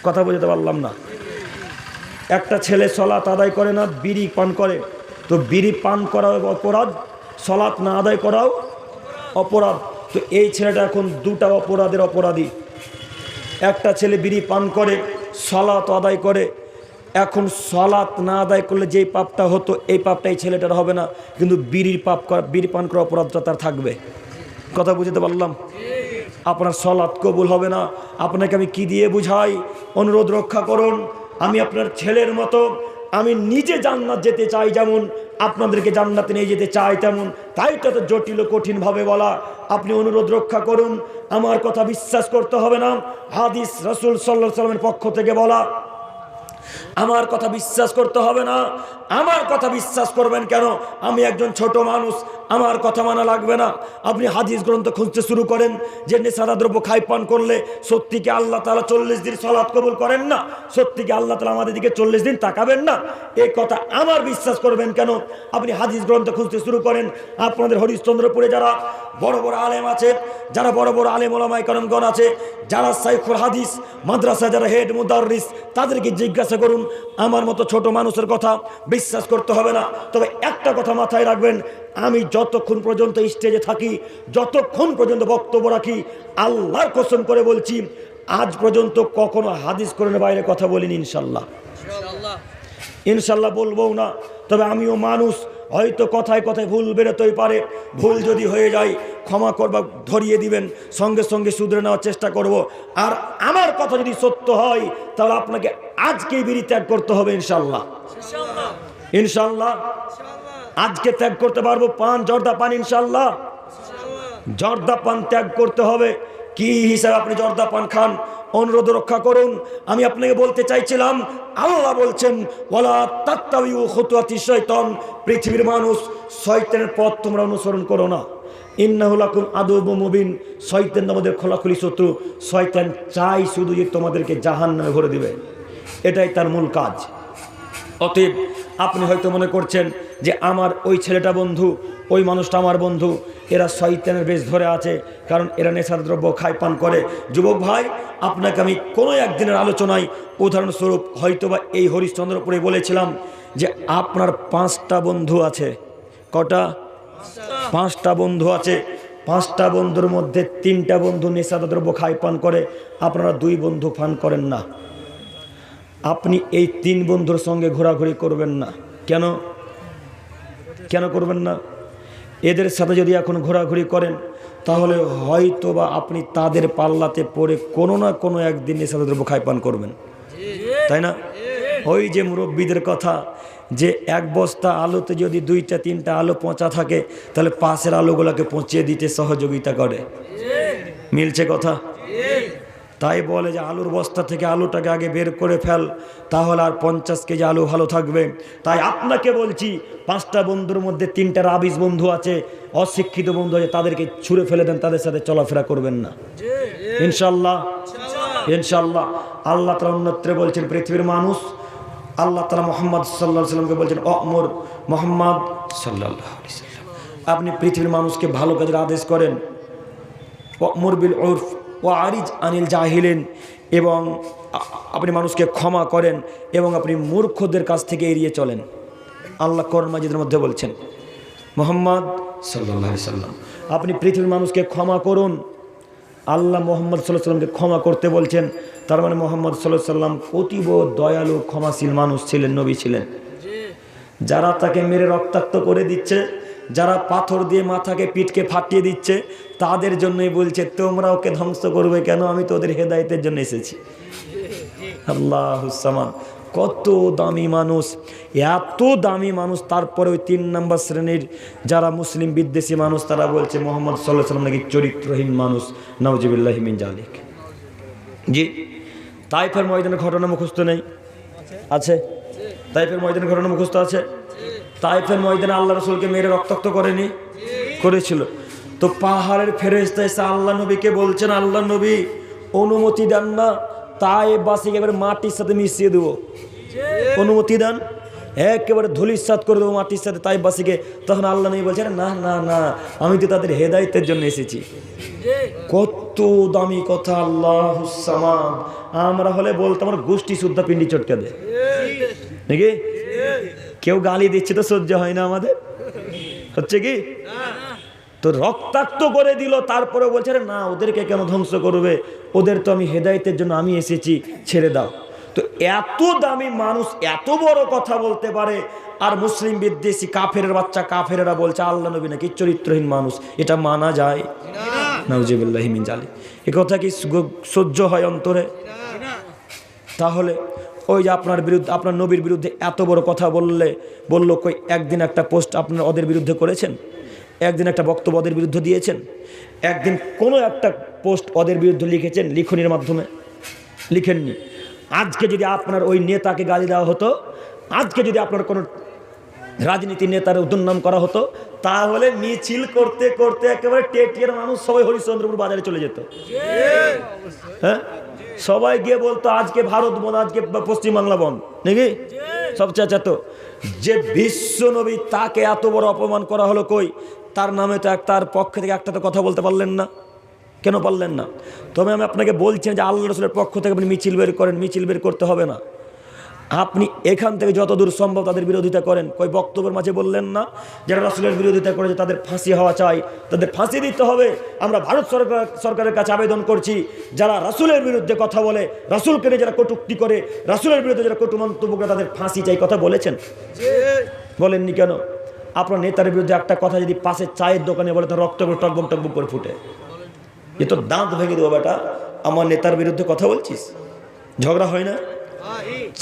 কথা বুঝতে পারলাম না? একটা ছেলে সালাত আদায় করে না, বিড়ি পান করে। তো বিড়ি পান করাও অপরাধ, সালাত না আদায় করাও অপরাধ। তো এই ছেলেটা এখন দুটা অপরাধের অপরাধী। একটা ছেলে বিড়ি পান করে, সালাত আদায় করে। এখন সালাত না আদায় করলে যেই পাপটা হতো, এই পাপটা এই ছেলেটার হবে না, কিন্তু বিড়ি পান করা অপরাধটা তার থাকবে। কথা বুঝতে পারলাম? আপনার সালাত কবুল হবে না। আপনাকে আমি কি দিয়ে বুঝাই? অনুরোধ রক্ষা করুন। আমি আপনার ছেলের মতো, আমি নিজে জান্নাত যেতে চাই যেমন, আপনাদেরকে জান্নাতে নিয়ে যেতে চাই তেমন। তাই তত জটিল ও কঠিনভাবে বলা। আপনি অনুরোধ রক্ষা করুন। আমার কথা বিশ্বাস করতে হবে না, হাদিস রাসূল সাল্লাল্লাহু আলাইহি ওয়াসাল্লামের পক্ষ থেকে বলা। আমার কথা বিশ্বাস করতে হবে না। আমার কথা বিশ্বাস করবেন কেন? আমি একজন ছোট মানুষ, আমার কথা মানা লাগবে না। আপনি হাদিস গ্রন্থ খুঁজতে শুরু করেন যে নেশাদার দ্রব্য খাই পান করলে সত্যি কি আল্লাহ তাআলা 40 দিন সালাত কবুল করেন না? সত্যি কি আল্লাহ তাআলা আমাদের দিকে 40 দিন তাকাবেন না? এই কথা আমার বিশ্বাস করবেন কেন? আপনি হাদিস গ্রন্থ খুঁজতে শুরু করেন। আপনাদের হরিশ্চন্দ্রপুরে যারা বড় বড় আলেম আছে, যারা বড় বড় আলেম ওলামায়ে কেরামগণ আছে, যারা শাইখুল হাদিস মাদ্রাসা, যারা হেড মুদাররিস, তাদেরকে জিজ্ঞাসা করুন। আমার মতো ছোট মানুষের কথা বিশ্বাস করতে হবে না। তবে একটা কথা মাথায় রাখবেন, আমি যতক্ষণ পর্যন্ত স্টেজে থাকি, যতক্ষণ পর্যন্ত বক্তব্য রাখি, আল্লাহর কসম করে বলছি, আজ পর্যন্ত কখনো হাদিস কোরআনের বাইরে কথা বলিনি। ইনশাল্লাহ বলবো না। তবে আমিও মানুষ, হয়তো কথায় কথায় ভুল বেরোতেই পারে। ভুল যদি হয়ে যায় ক্ষমা করবা, ধরিয়ে দিবেন, সঙ্গে সঙ্গে শুধরে নেওয়ার চেষ্টা করব। আর আমার কথা যদি সত্য হয়, তাহলে আপনাকে আজকেই বিড়ি ত্যাগ করতে হবে ইনশাল্লাহ। ইনশাল্লাহ আজকে ত্যাগ করতে পারবো। পান, জর্দা পান, ইনশাল্লাহ জর্দা পান ত্যাগ করতে হবে। কি হিসাবে আপনি জর্দা পান খান? অনুরোধ রক্ষা করুন। আমি আপনাকে বলতে চাইছিলাম, আল্লাহ বলছেন ওয়ালা তাত্তাবিউ খুতুওয়াতিশ শাইতান, পৃথিবীর মানুষ, শয়তানের পথ তোমরা অনুসরণ করো না। ইন্নাহু লাকুম আদুউম মুবিন, শয়তান তোমাদের খোলাখুলি শত্রু। শয়তান চাই শুধু যে তোমাদেরকে জাহান্নামে ভরে দিবে, এটাই তার মূল কাজ। অতএব আপনি হয়তো মনে করছেন যে আমার ওই ছেলেটা বন্ধু, ওই মানুষটা আমার বন্ধু, এরা শয়তানের বেশ ধরে আছে, কারণ এরা নেশার দ্রব্য খায় পান করে। যুবক ভাই, আপনাকে আমি কোনো একদিনের আলোচনায় উদাহরণস্বরূপ হয়তোবা এই হরিশ্চন্দ্রপুরে বলেছিলাম যে আপনার 5টা বন্ধু আছে। কটা? 5টা বন্ধু আছে। 5টা বন্ধুর মধ্যে 3টা বন্ধু নেশার দ্রব্য খায় পান করে, আপনারা 2 বন্ধু পান করেন না। আপনি এই 3 বন্ধুর সঙ্গে ঘোরাঘুরি করবেন না। কেন কেন করবেন না? এদের সাথে যদি এখন ঘোরাঘুরি করেন, তাহলে হয়তো বা আপনি তাদের পাল্লাতে পড়ে কোনো না কোনো একদিন নেশাদার দ্রব্য খায় পান করবেন, তাই না? ওই যে মুরব্বীদের কথা, যে 1 বস্তা আলুতে যদি 2টা 3টা আলু পচা থাকে, তাহলে পাশের আলুগুলোকে পচিয়ে দিতে সহযোগিতা করে। মিলছে কথা? তাই বলে যে আলুর বস্তা থেকে আলুটাকে আগে বের করে ফেল, তাহলে আর 50 কেজি আলু ভালো থাকবে। তাই আপনাকে বলছি, 5টা বন্ধুর মধ্যে 3টা রাবিশ বন্ধু আছে, অশিক্ষিত বন্ধু আছে, তাদেরকে ছুঁড়ে ফেলে দেন, তাদের সাথে চলাফেরা করবেন না। ইনশাল্লাহ ইনশাল্লাহ। আল্লাহ তাআলা অন্যত্রে বলছেন, পৃথিবীর মানুষ, আল্লাহ তাআলা মুহাম্মদ সাল্লাল্লাহু আলাইহি ওয়াসাল্লামকে বলছেন, অমর মুহাম্মদ সাল্লাল্লাহু আলাইহি সাল্লাম, আপনি পৃথিবীর মানুষকে ভালো কাজের আদেশ করেন, ওয়া'মুর বিল উরফ ওয়া আরিজ আনিল জাহিলিন, এবং আপনি মানুষকে ক্ষমা করেন এবং আপনি মূর্খদের কাছ থেকে এড়িয়ে চলেন। আল্লাহ কোরআন মাজিদের মধ্যে বলছেন, মুহাম্মদ সাল্লাল্লাহু আলাইহি সাল্লাম আপনি পৃথিবীর মানুষকে ক্ষমা করুন। আল্লাহ মুহাম্মদ সাল্লাল্লাহু আলাইহি সাল্লামকে ক্ষমা করতে বলছেন, তার মানে মুহাম্মদ সাল্লাল্লাহু আলাইহি সাল্লাম অতীব দয়ালু ক্ষমাশীল মানুষ ছিলেন, নবী ছিলেন। যারা তাকে মেরে রক্তাক্ত করে দিচ্ছে, যারা পাথর দিয়ে মাথাকে পিঠকে ফাটিয়ে দিচ্ছে, তাদের জন্যই বলছে তোমরা ওকে ধ্বংস করবে কেন, আমি তো ওদের হেদায়েতের জন্য এসেছি। আল্লাহুস সামাদ, কত দামি মানুষ, এত দামি মানুষ, তারপরে ওই 3 নম্বর শ্রেণীর যারা মুসলিম বিদ্বেষী মানুষ তারা বলছে মুহাম্মদ সাল্লাল্লাহু আলাইহি সাল্লাম নাকি চরিত্রহীন মানুষ। নাউজুবিল্লাহি মিন জালিক। জি, তাইফের ময়দানের ঘটনা মুখস্থ নেই? আছে। তাইফের ময়দানের ঘটনা মুখস্থ আছে? তাইফের ময়দানে আল্লাহ রাসূলকে মেরে রক্তাক্ত করেনি? করেছিল। তো পাহাড়ের ফেরেশতা এসে আল্লাহ নবীকে বলছেন, আল্লাহ নবী অনুমতি দেন না, তাইফবাসীকে একেবারে মাটির সাথে মিশিয়ে দেবো, অনুমতি দেন, একেবারে ধূলিসাৎ করে দেবো মাটির সাথে তাইফবাসীকে। তখন আল্লাহ নবী বলছেন, না না না, আমি তো তাদের হেদায়েতের জন্য এসেছি। কত দামি কথা, আল্লাহুস সামাদ। আমরা হলে বলতাম আমার গোষ্ঠী শুদ্ধা পিন্ডি চটকে দে, নাকি? কেউ গালি দিচ্ছে তো সহ্য হয় না আমাদের, হচ্ছে কি? তো রক্তাক্ত করে দিল, তারপরে বলছে না ওদেরকে কেন ধ্বংস করবে, ওদের তো আমি হেদায়েতের জন্য আমি এসেছি, ছেড়ে দাও। তো এত দামি মানুষ এত বড় কথা বলতে পারে, আর মুসলিম বিদ্বেষী কাফেরের বাচ্চা কাফেরেরা বলছে আল্লাহ নবী নাকি চরিত্রহীন মানুষ, এটা মানা যায়? নাউজুবিল্লাহি মিন জালিক। এ কথা কি সহ্য হয় অন্তরে? তাহলে ওই যে আপনার বিরুদ্ধে, আপনার নবীর বিরুদ্ধে এত বড় কথা বললো, কই একদিন একটা পোস্ট আপনার ওদের বিরুদ্ধে করেছেন? একদিন একটা বক্তব্য ওদের বিরুদ্ধে দিয়েছেন? একদিন কোনো একটা পোস্ট ওদের বিরুদ্ধে লিখেছেন লিখনির মাধ্যমে? লিখেননি। আজকে যদি আপনার ওই নেতাকে গালি দেওয়া হতো, আজকে যদি আপনার কোনো রাজনীতি নেতার দুর্নাম করা হতো, তাহলে মিছিল করতে করতে একেবারে টেটিয়ার মানুষ সবাই হরিশ্চন্দ্রপুর বাজারে চলে যেত। হ্যাঁ, সবাই গিয়ে বলতো আজকে ভারত বন্ধ, আজকে পশ্চিমবাংলা বন্ধ, নাকি? সব চেঁচাতো। যে বিশ্ব নবী, তাকে এত বড় অপমান করা হলো, কই তার নামে তো তার পক্ষ থেকে একটা তো কথা বলতে পারলেন না? কেন পারলেন না? তবে আমি আপনাকে বলছি যে আল্লাহ রাসূলের পক্ষ থেকে আপনি মিছিল বের করেন, মিছিল বের করতে হবে না। আপনি এখান থেকে যতদূর সম্ভব তাদের বিরোধিতা করেন। কই বক্তব্যের মাঝে বললেন না যারা রাসূলের বিরোধিতা করেছে তাদের ফাঁসি হওয়া চাই, তাদের ফাঁসি দিতে হবে। আমরা ভারত সরকারের কাছে আবেদন করছি, যারা রাসূলের বিরুদ্ধে কথা বলে, রাসূলকে নিয়ে যারা কটূক্তি করে, রাসূলের বিরুদ্ধে যারা কটু মন্তব্য করে, তাদের ফাঁসি চাই। কথা বলেছেন? বলেননি কেন? আপনার নেতার বিরুদ্ধে একটা কথা যদি পাশে চায়ের দোকানে বলে, তো রক্ত করে টকবক টকবক করে ফুটে, এ তো দাঁত ভেঙে দেবো বেটা, আমার নেতার বিরুদ্ধে কথা বলছিস। ঝগড়া হয় না?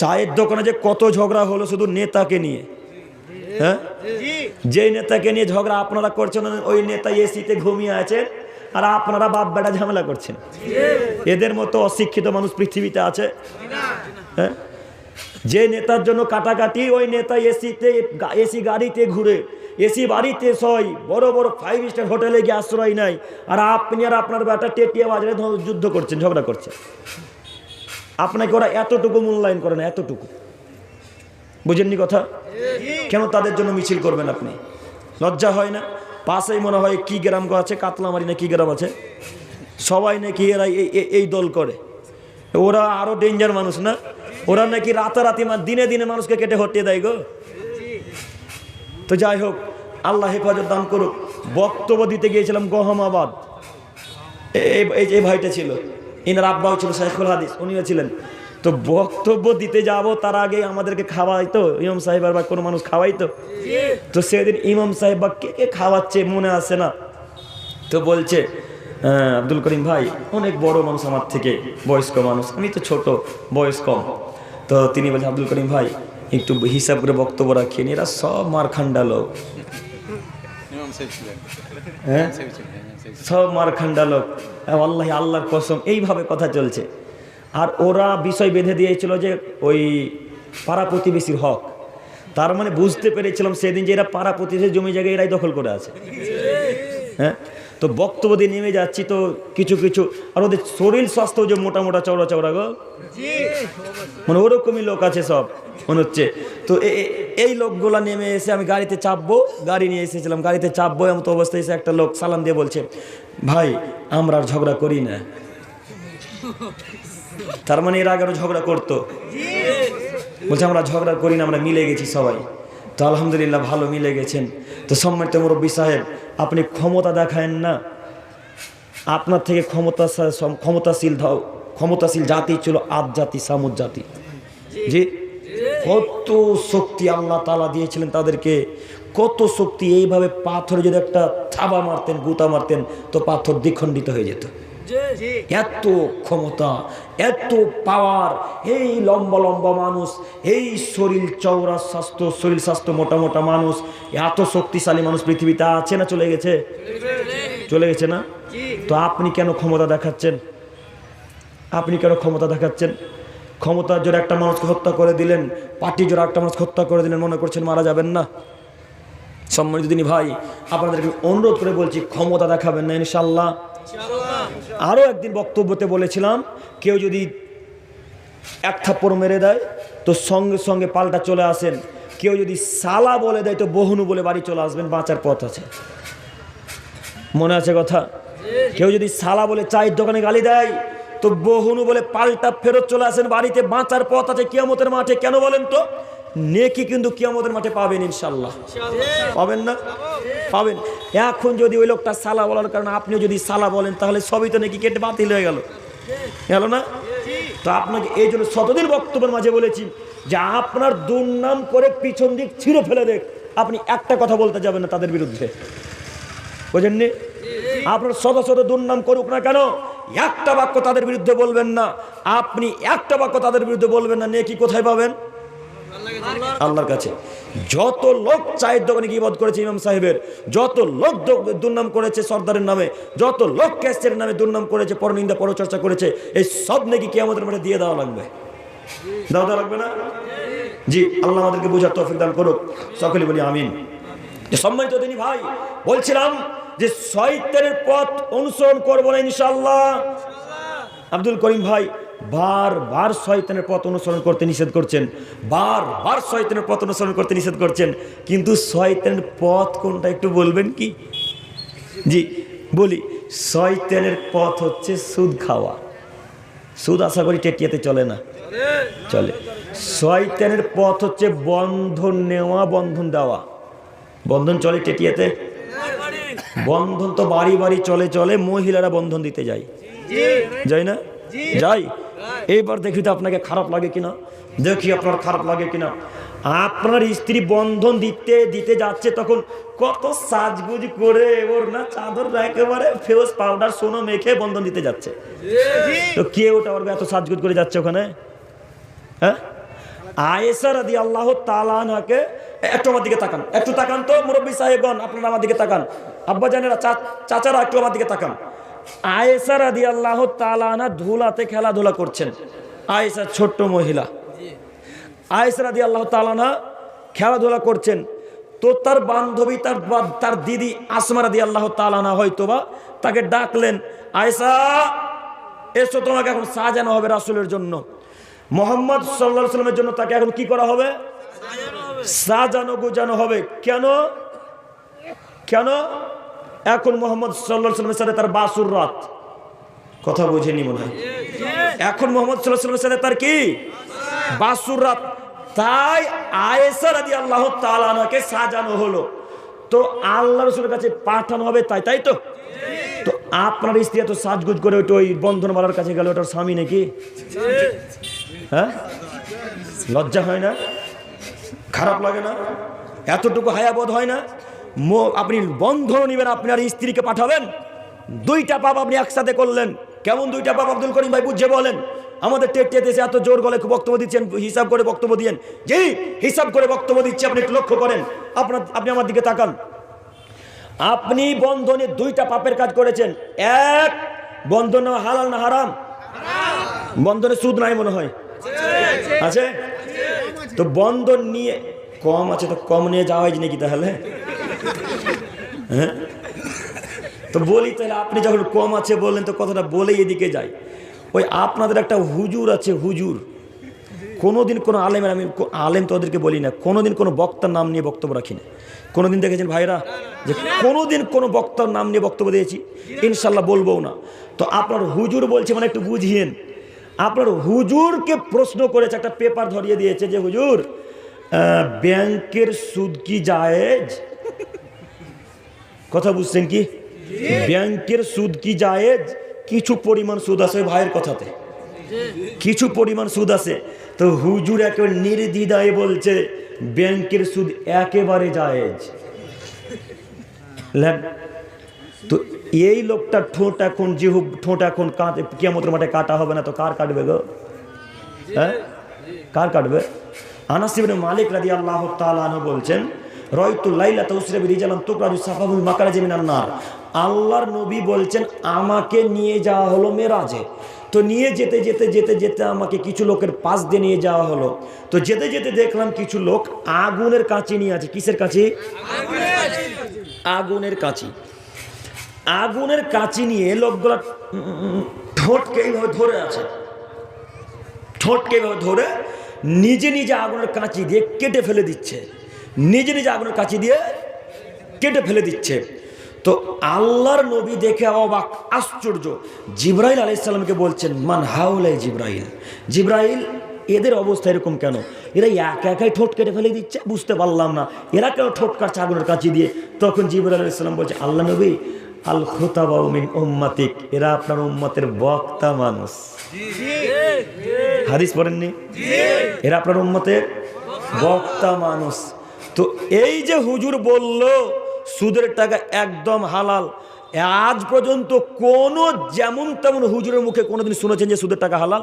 চায়ের দোকানে যে কত ঝগড়া হলো শুধু নেতাকে নিয়ে। হ্যাঁ, যে নেতাকে নিয়ে ঝগড়া আপনারা করছেন, ওই নেতা এসিতে ঘুমিয়ে আছেন, আর আপনারা বাপ বেটা ঝামেলা করছেন। এদের মতো অশিক্ষিত মানুষ পৃথিবীতে আছে? হ্যাঁ, যে নেতার জন্য কাটাকাটি, ওই নেতা এসিতে, এসি গাড়িতে ঘুরে, এসি বাড়িতে শয়, বড় বড় 5 স্টার হোটেলে গিয়ে আশ্রয় নাই, আর আপনি আর আপনার বেটা টেটিয়া বাজারে যুদ্ধ করছেন, ঝগড়া করছেন। আপনাকে ওরা এতটুকু মূল্যায়ন করে না, এতটুকু। বুঝেননি কথা? কেন তাদের জন্য মিছিল করবেন আপনি? লজ্জা হয় না? পাশেই মনে হয় কি গ্রাম আছে, কাতলামারি না কি গ্রাম আছে, সবাই নাকি এরা এই দল করে। ওরা আরো ডেঞ্জার মানুষ না? ওরা নাকি রাতারাতি দিনে দিনে মানুষকে কেটে হটিয়ে দেয় গো। তো যাই হোক, আল্লাহ হেফাজত দান করুক। বক্তব্য দিতে গিয়েছিলাম গহমাবাদ, এই ভাইটা ছিল, এনার আব্বাও ছিল শাইখুল হাদিস, উনিও ছিলেন। তো বক্তব্য দিতে যাব তার আগে আমাদেরকে খাওয়াইতো ইমাম সাহেব, বা কোনো মানুষ খাওয়াইতো। তো সেদিন ইমাম সাহেব বা কে কে খাওয়াচ্ছে মনে আসে না, তো বলছে আব্দুল করিম ভাই অনেক বড় মানুষ আমার থেকে, বয়স্ক মানুষ, আমি তো ছোট, বয়স কম। তো তিনি বলছেন আব্দুল করিম ভাই একটু হিসাব করে বক্তব্য রাখিয়ে, এরা সব মারখান্ডা লোক। হ্যাঁ, সব মারখান্ডা লোক। আল্লাহ, আল্লাহর কসম, এইভাবে কথা চলছে। আর ওরা বিষয় বেঁধে দিয়েছিল যে ওই পাড়া প্রতিবেশীর হক। তার মানে বুঝতে পেরেছিলাম সেদিন যে এরা পাড়া প্রতিবেশীর জমি জায়গায় এরাই দখল করে আছে। হ্যাঁ, তো বক্তব্য দিয়ে নেমে যাচ্ছি, তো কিছু কিছু আর ওদের শরীর স্বাস্থ্য যে মোটা মোটা চওড়া চওড়া গো, মানে ওরকমই লোক আছে সব মনে হচ্ছে। তো এই লোকগুলা নেমে এসে আমি গাড়িতে চাপবো, গাড়ি নিয়ে এসেছিলাম, গাড়িতে চাপবো এমন তো অবস্থায় এসে একটা লোক সালাম দিয়ে বলছে, ভাই আমরা আর ঝগড়া করি না। তার মানে এর আগে আরো ঝগড়া করতো, বলছে আমরা ঝগড়া করি না, আমরা মিলে গেছি সবাই। তো আলহামদুলিল্লাহ ভালো মিলে গেছেন। তো সম্মানিত মুরব্বী সাহেব, আপনি ক্ষমতা দেখায়েন না, আপনার থেকে ক্ষমতাশীল জাতি ছিল আদ জাতি, সামুদ জাতি। জি, কত শক্তি আল্লাহ তাআলা দিয়েছিলেন তাদেরকে, কত শক্তি। এইভাবে পাথরে যদি একটা থাবা মারতেন, গুতা মারতেন, তো পাথর দ্বিখণ্ডিত হয়ে যেত। এত ক্ষমতা, এত পাওয়ার, এই লম্বা লম্বা মানুষ, এই শরীর চওড়া স্বাস্থ্য, শরীর স্বাস্থ্য মোটা মোটা মানুষ, এত শক্তিশালী মানুষ পৃথিবীতে আছে না চলে গেছে? চলে গেছে না? তো আপনি কেন ক্ষমতা দেখাচ্ছেন? আপনি কেন ক্ষমতা দেখাচ্ছেন? ক্ষমতার জোরে একটা মানুষকে হত্যা করে দিলেন, পার্টির জোরে একটা মানুষকে হত্যা করে দিলেন, মনে করছেন মারা যাবেন না? সম্মানিত দিনী ভাই, আপনাদেরকে অনুরোধ করে বলছি, ক্ষমতা দেখাবেন না ইনশাআল্লাহ। আরও একদিন বক্তব্যতে বলেছিলাম, কেউ যদি এক থাপ্পড় মেরে দেয় তো সঙ্গে সঙ্গে পাল্টা চলে আসেন, কেউ যদি সালা বলে দেয় তো বহুনু বলে বাড়ি চলে আসবেন, বাঁচার পথ আছে। মনে আছে কথা? কেউ যদি সালা বলে চায়ের দোকানে গালি দেয় তো বহুনু বলে পাল্টা ফেরত চলে আসেন বাড়িতে, বাঁচার পথ আছে কিয়ামতের মাঠে। কেন বলেন তো? নেকি কিন্তু কিয়ামতের মাঠে পাবেন ইনশাআল্লাহ। পাবেন না? পাবেন। এখন যদি ওই লোকটা সালা বলার কারণে আপনিও যদি সালা বলেন, তাহলে সবই তো নেকি কেটে বাতিল হয়ে গেল, গেল না? তো আপনাকে এই জন্য শতদিন বক্তব্যের মাঝে বলেছি যে আপনার দুর্নাম করে পিছন দিক ছিঁড়ে ফেলে দেখ, আপনি একটা কথা বলতে যাবেন না তাদের বিরুদ্ধে, বুঝেননি? আপনার শত শত দুর্নাম করুক না কেন, একটা বাক্য তাদের বিরুদ্ধে বলবেন না। আপনি একটা বাক্য তাদের বিরুদ্ধে বলবেন না, নেকি কোথায় পাবেন? আল্লাহর কাছে। যত লোক চায়ের দোকানে গীবত করেছে ইমাম সাহেবের, যত লোক দুর্নাম করেছে সর্দারের নামে, যত লোক ক্যাশের নামে দুর্নাম করেছে, পরনিন্দা পরচর্চা করেছে, এই সব নাকি কিয়ামতের মাঠে দিয়ে দেওয়া লাগবে। দেওয়া লাগবে না? জি, আল্লাহ আমাদেরকে বোঝার তৌফিক দান করুক, সকলে বলি আমিন। সম্মানিত দিনী ভাই, বলছিলাম যে শয়তানের পথ অনুসরণ করবো না ইনশাআল্লাহ। আব্দুল করিম ভাই বারবার শয়তানের পথ অনুসরণ করতে নিষেধ করছেন, বারবার শয়তানের পথ অনুসরণ করতে নিষেধ করছেন, কিন্তু শয়তানের পথ কোনটা একটু বলবেন কি? জি বলি, শয়তানের পথ হচ্ছে সুদ খাওয়া। সুদ আশা করি টেটিয়াতে চলে না? চলে। শয়তানের পথ হচ্ছে বন্ধন নেওয়া, বন্ধন দেওয়া। বন্ধন চলে টেটিয়াতে? বন্ধন তো বাড়ি বাড়ি চলে, চলে মহিলারা বন্ধন দিতে যায়, যাই না? যাই। এইবার দেখি তো আপনাকে খারাপ লাগে কিনা, দেখি আপনার খারাপ লাগে কিনা। আপনার স্ত্রী বন্ধন দিতে যাচ্ছে, তখন কত সাজগুজ করে ওর না চাদর একেবারে ফেস পাউডার সোনো মেখে বন্ধন দিতে যাচ্ছে। তো কে ওটা ওর এত সাজগুজ করে যাচ্ছে ওখানে? হ্যাঁ, আয়েশা রাদিয়াল্লাহু তাআলা আনহাকে, একটু আমার দিকে তাকান, একটু তাকান তো মুরব্বী সাহেবগণ, আপনারা আমার দিকে তাকান, আব্বা জানেরা, চাচারা একটু আমার দিকে তাকান। আয়েশা রাদিয়াল্লাহু তাআলা আনহা ধুলাতে খেলাধুলা করছেন। আয়েশা ছোট্ট মহিলা, আয়েশা রাদিয়াল্লাহু তাআলা আনহা খেলাধুলা করছেন। তো তার বান্ধবী, তার দিদি আসমা রাদিয়াল্লাহু তাআলা আনহা হয়তোবা তাকে ডাকলেন, আয়েশা এসো, তোমাকে এখন সাজানো হবে রাসূলের জন্য, মুহাম্মদ সাল্লাল্লাহু আলাইহি ওয়াসাল্লামের জন্য তাকে এখন কি করা হবে? সাজানো গোজানো হবে। কেন? কেন? এখন মুহাম্মদ সাল্লাল্লাহু আলাইহি ওয়াসাল্লামের সাথে তার বাসুর রাত, কথা বুঝেনি মনে হয়। এখন মুহাম্মদ সাল্লাল্লাহু আলাইহি ওয়াসাল্লামের সাথে তার কি? বাসুর রাত। তাই আয়েশা রাদিয়াল্লাহু তাআলা আনহাকে সাজানো হলো, তো আল্লাহ রাসূলের কাছে পাঠানো হবে, তাই তো? তো আপনার স্ত্রী এত সাজগুজ করে ওই বন্ধনওয়ালার কাছে গেল, ওটার স্বামী নাকি? হ্যাঁ, লজ্জা হয় না? খারাপ লাগে না? এতটুকু হায়াবোধ হয় না? আপনি বন্ধন নিবেন, আপনার স্ত্রীকে পাঠাবেন, দুইটা পাপ আপনি একসাথে করলেন। কেমন দুইটা পাপ আব্দুল করিম ভাই বুঝে বলেন? আমাদের টেটে এত জোর গলে বক্তব্য দিচ্ছেন, হিসাব করে বক্তব্য দিয়েন। জি, হিসাব করে বক্তব্য দিচ্ছি, আপনি একটু লক্ষ্য করেন। আপনি আমার দিকে তাকান। আপনি বন্ধনে দুইটা পাপের কাজ করেছেন। এক, বন্ধন হালাল না হারাম? বন্ধনে সুদ নাই মনে হয়, আছে? তো বন্ধন নিয়ে কম আছে, তো কম নিয়ে যাওয়া হয়েছে নাকি তাহলে? হ্যাঁ, তো বলি তাহলে আপনি যখন কম আছে বললেন তো কথাটা বলেই এদিকে যাই। ওই আপনাদের একটা হুজুর আছে, হুজুর কোনোদিন কোনো আলেমের, আমি আলেম তো ওদেরকে বলি না, কোনোদিন কোনো বক্তার নাম নিয়ে বক্তব্য রাখি না। কোনোদিন দেখেছেন ভাইরা যে কোনোদিন কোনো বক্তার নাম নিয়ে বক্তব্য দিয়েছি? ইনশাল্লাহ বলবো না। তো আপনার হুজুর বলছে মানে একটু বুঝিয়েন। আপনার হুজুরকে প্রশ্ন করেছে, একটা পেপার ধরিয়ে দিয়েছে যে হুজুর ব্যাংকের সুদ কি জায়েজ? কথা বুঝছেন কি? ব্যাংকের সুদ কি জায়েজ? কিছু পরিমাণ সুদ আছে ওই ভাইয়ের কথাতে, কিছু পরিমাণ সুদ আছে। তো হুজুর একেবারে নির্দ্বিধায় বলছে ব্যাংকের সুদ একেবারে জায়েজ। তো এই লোকটা ঠোঁট এখন যেহু ঠোঁট এখন কাটে, কিয়ামতের মাঠে কাটা হবে না তো কার কাটবে গো? হ্যাঁ, কার কাটবে? আনাস ইবনে মালিক রাদিয়াল্লাহু তাআলা আনহু বলছেন রাইতুল লাইলাতা উসরা বিরিজালান তুকরাজু সাফাহুল মাকারাজি মিনান নার। আল্লাহর নবী বলছেন আমাকে নিয়ে যাওয়া হলো মেরাজে। তো নিয়ে যেতে যেতে যেতে যেতে আমাকে কিছু লোকের পাশ দিয়ে নিয়ে যাওয়া হলো। তো যেতে যেতে দেখলাম কিছু লোক আগুনের কাঁচি নিয়ে আছে। কিসের কাঁচি? আগুনের কাঁচি। আগুনের কাঁচি নিয়ে লোকগুলা ঠোঁটকে এইভাবে ধরে আছে, ঠোঁটকে এইভাবে ধরে নিজে নিজে আগুনের কাঁচি দিয়ে কেটে ফেলে দিচ্ছে, নিজে নিজে আগুনের কাঁচি দিয়ে কেটে ফেলে দিচ্ছে। তো আল্লাহর নবী দেখে অবাক, আশ্চর্য। জিবরাইল আলাইহিস সালামকে বলছেন মান হাউলাই জিবরাইল, জিবরাইল এদের অবস্থা এরকম কেন? এরা একা একাই ঠোঁট কেটে ফেলে দিচ্ছে, বুঝতে পারলাম না এরা কেন ঠোঁট কাটছে আগুনের কাঁচি দিয়ে। তখন জিবরাইল আলাইহিস সালাম বলছে আল্লাহ নবী আল খুতাবা মিন উম্মাতিক, এরা আপনার উম্মতের বক্তা মানুষ। হাদিস পড়েননি? এরা আপনার উম্মতের বক্তা মানুষ। তো এই যে হুজুর বলল সুদের টাকা একদম হালাল, আজ পর্যন্ত কোন যেমন তেমন হুজুরের মুখে কোনোদিন শুনেছেন যে সুদের টাকা হালাল?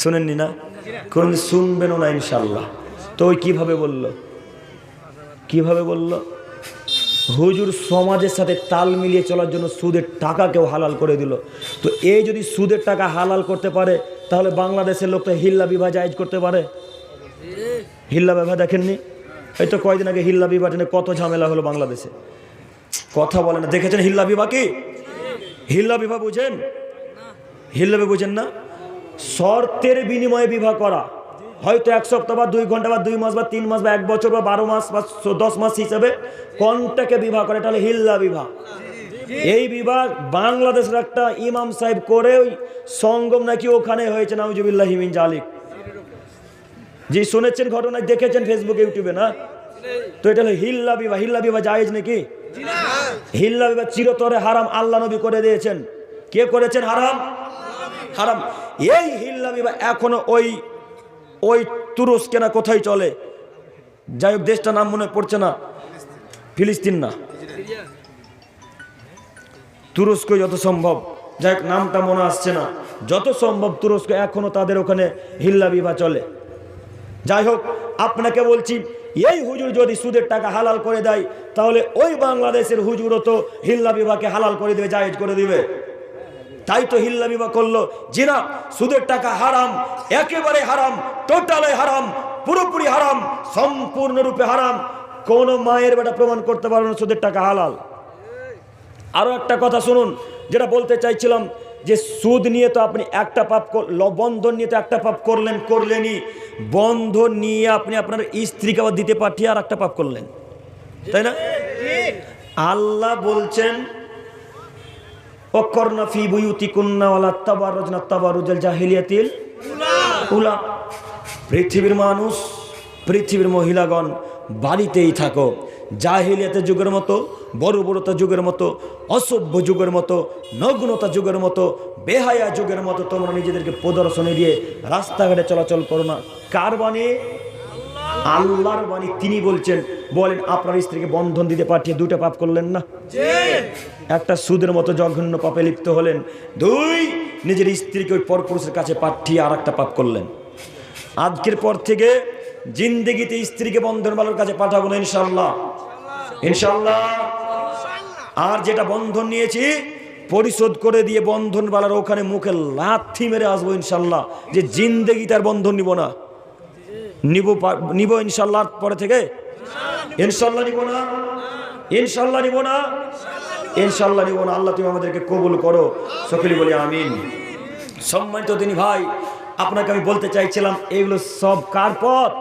শুনেননি না, কোনদিন শুনবেনও না ইনশাল্লাহ। তো ওই কিভাবে বলল, কিভাবে বলল? হুজুর সমাজের সাথে তাল মিলিয়ে চলার জন্য সুদের টাকাকেও হালাল করে দিল। তো এই যদি সুদের টাকা হালাল করতে পারে তাহলে বাংলাদেশের লোক তো হিল্লা বিবাহ জায়েজ করতে পারে। হিল্লা বিবাহ দেখেননি? এই তো কয়দিন আগে হিল্লা বিবাহ নিয়ে কত ঝামেলা হলো বাংলাদেশে, কথা বলে না। দেখেছেন হিল্লা বিবাহ কি? হিল্লা বিবাহ বুঝেন? হিল্লা বিবাহ বুঝেন না? শর্তের বিনিময়ে বিবাহ করা, হয়তো 1 সপ্তাহ বা 2 ঘন্টা বা 2 মাস বা 3 মাস বা 1 বছর বা 12 মাস বা 10 মাস হিসাবে কন্টাকে বিবাহ করে, এটা হলো হিল্লা বিবাহ। এই বিবাহ বাংলাদেশের একটা ইমাম সাহেব করে ওই সঙ্গম নাকি ওখানে হয়েছে, নাউজুবিল্লাহি মিন জালিক। জি শুনেছেন, ঘটনা দেখেছেন ফেসবুকে ইউটিউবে না? তো এটা হলো হিল্লা বিবাহ। হিল্লা বিবাহ জায়েজ নাকি? হিল্লা বিবাহ চিরতরে হারাম, আল্লাহ নবী করে দিয়েছেন। কে করেছেন হারাম? হারাম। এই হিল্লা বিবাহ এখনো ওই তুরস্কে না কোথায় চলে, যাই হোক দেশটা নাম মনে পড়ছে না, ফিলিস্তিন না তুরস্ক যত সম্ভব, যাই হোক নামটা মনে আসছে না, যত সম্ভব তুরস্ক এখনো তাদের ওখানে হিল্লা বিবাহ চলে। যাই হোক আপনাকে বলছি এই হুজুর যদি সুদের টাকা হালাল করে দেয় তাহলে ওই বাংলাদেশের হুজুরও তো হিল্লা বিবাহকে হালাল করে দেবে, জায়েজ করে দিবে। তাই তো হিল্লা বিবাহ করলো। জিনা সুদের টাকা হারাম, একেবারে হারাম, টোটালে হারাম, পুরোপুরি হারাম, সম্পূর্ণরূপে হারাম। কোন মায়ের বেটা প্রমাণ করতে পারবে না সুদের টাকা হালাল। আরো একটা কথা শুনুন, যেটা বলতে চাইছিলাম যে সুদ নিয়ে তো আপনি একটা পাপ, বন্ধন নিয়ে তো একটা পাপ করলেনই, বন্ধন নিয়ে আপনি আপনার স্ত্রীকে আবার দিতে পাঠিয়ে আর একটা পাপ করলেন, তাই না? আল্লাহ বলছেন ওয়াকরনা ফি বুয়ুতিকুন্না ওয়ালা তাবাররুজনা তাবাররুজাল জাহিলিয়াতিল উলা। পৃথিবীর মানুষ, পৃথিবীর মহিলাগণ বাড়িতেই থাকো, জাহিলিয়াতের যুগের মতো, বর্বরতা যুগের মতো, অসভ্য যুগের মতো, নগ্নতা যুগের মতো, বেহায়া যুগের মতো তোমরা নিজেদেরকে প্রদর্শনী দিয়ে রাস্তাঘাটে চলাচল করো না। কার বাণী? আল্লাহর বাণী। তিনি বলেন আপনার স্ত্রীকে বন্ধন দিতে পাঠিয়ে 2টা পাপ করলেন না? একটা সুদের মতো জঘন্য পাপে লিপ্ত হলেন, 2 নিজের স্ত্রীকে ওই পরপুরুষের কাছে পাঠিয়ে আর একটা পাপ করলেন। আজকের পর থেকে জিন্দেগিতে স্ত্রীকে বন্ধনওয়ালার কাছে পাঠাবো না ইনশাআল্লাহ, ইনশাআল্লাহ। আর যেটা বন্ধন নিয়েছি পরিশোধ করে দিয়ে বন্ধনওয়ালার ওখানে মুখে লাথি মেরে আসবো ইনশাআল্লাহ, যে জিন্দেগি তার বন্ধন নিব না। নিব ইনশাআল্লাহ পরে থেকে, ইনশাআল্লাহ নিব না। ইনশাল্লাহ নিব না? ইনশাল্লাহ নিব না। আল্লাহ তুমি আমাদেরকে কবুল করো, সকলে বলি আমিন। সম্মানিত দিনী ভাই, আপনাকে আমি বলতে চাইছিলাম এগুলো সব কার পথ?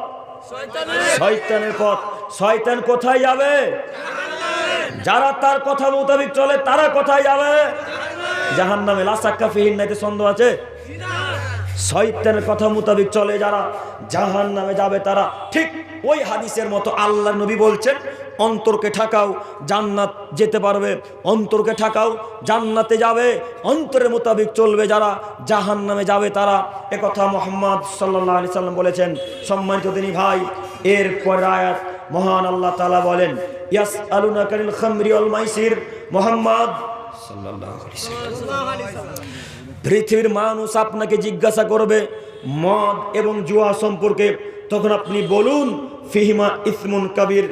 শয়তানের পথ। শয়তান কোথায় যাবে? যারা তার কথা মোতাবেক চলে তারা কোথায় যাবে? জাহান্নামে। লা শাক্কা ফিহিন, নাইতে সন্দেহ আছে? শয়তানের কথা মোতাবেক চলে যারা জাহান্নামে যাবে তারা। ঠিক ওই হাদিসের মতো আল্লাহর নবী বলছেন, অন্তরকে ঠাকাও জান্নাত যেতে পারবে, অন্তরকে ঠাকাও জান্নাতে যাবে। অন্তরের মোতাবেক চলবে যারা জাহান্নামে যাবে তারা। একথা মুহাম্মদ সাল্লাল্লাহু আলাইহি সাল্লাম বলেছেন। সম্মানিত দিনী ভাই, এরপর আয়াত মহান আল্লাহ তাআলা বলেন, ইয়াসআলুনাকা আনিল খামরি ওয়াল মাইসির। মুহাম্মদ সাল্লাল্লাহু আলাইহি সাল্লাম, পৃথিবীর মানুষ আপনাকে জিজ্ঞাসা করবে মদ এবং জুয়া সম্পর্কে, তখন আপনি বলুন ফিহিমা ইসমুন কাবীর,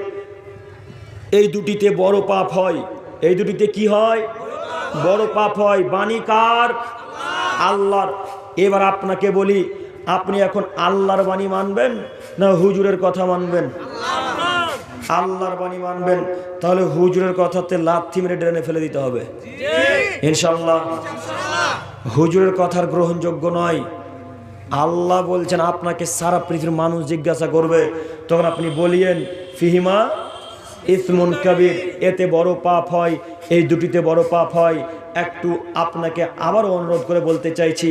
এই দুটিতে বড় পাপ হয়। এই দুটিতে কি হয়? বড় পাপ হয়। বাণী কার? আল্লাহর। এবার আপনাকে বলি, আপনি এখন আল্লাহর বাণী মানবেন না হুজুরের কথা মানবেন? আল্লাহর বাণী মানবেন। তাহলে হুজুরের কথাতে লাথি মেরে ড্রেনে ফেলে দিতে হবে ইনশাআল্লাহ। হুজুরের কথার গ্রহণযোগ্য নয়। আল্লাহ বলছেন আপনাকে সারা পৃথিবীর মানুষ জিজ্ঞাসা করবে, তখন আপনি বলিয়েন ফিহিমা ইসমুন কাবীর, এতে বড় পাপ হয়, এই দুটিতে বড় পাপ হয়। একটু আপনাকে আবারও অনুরোধ করে বলতে চাইছি,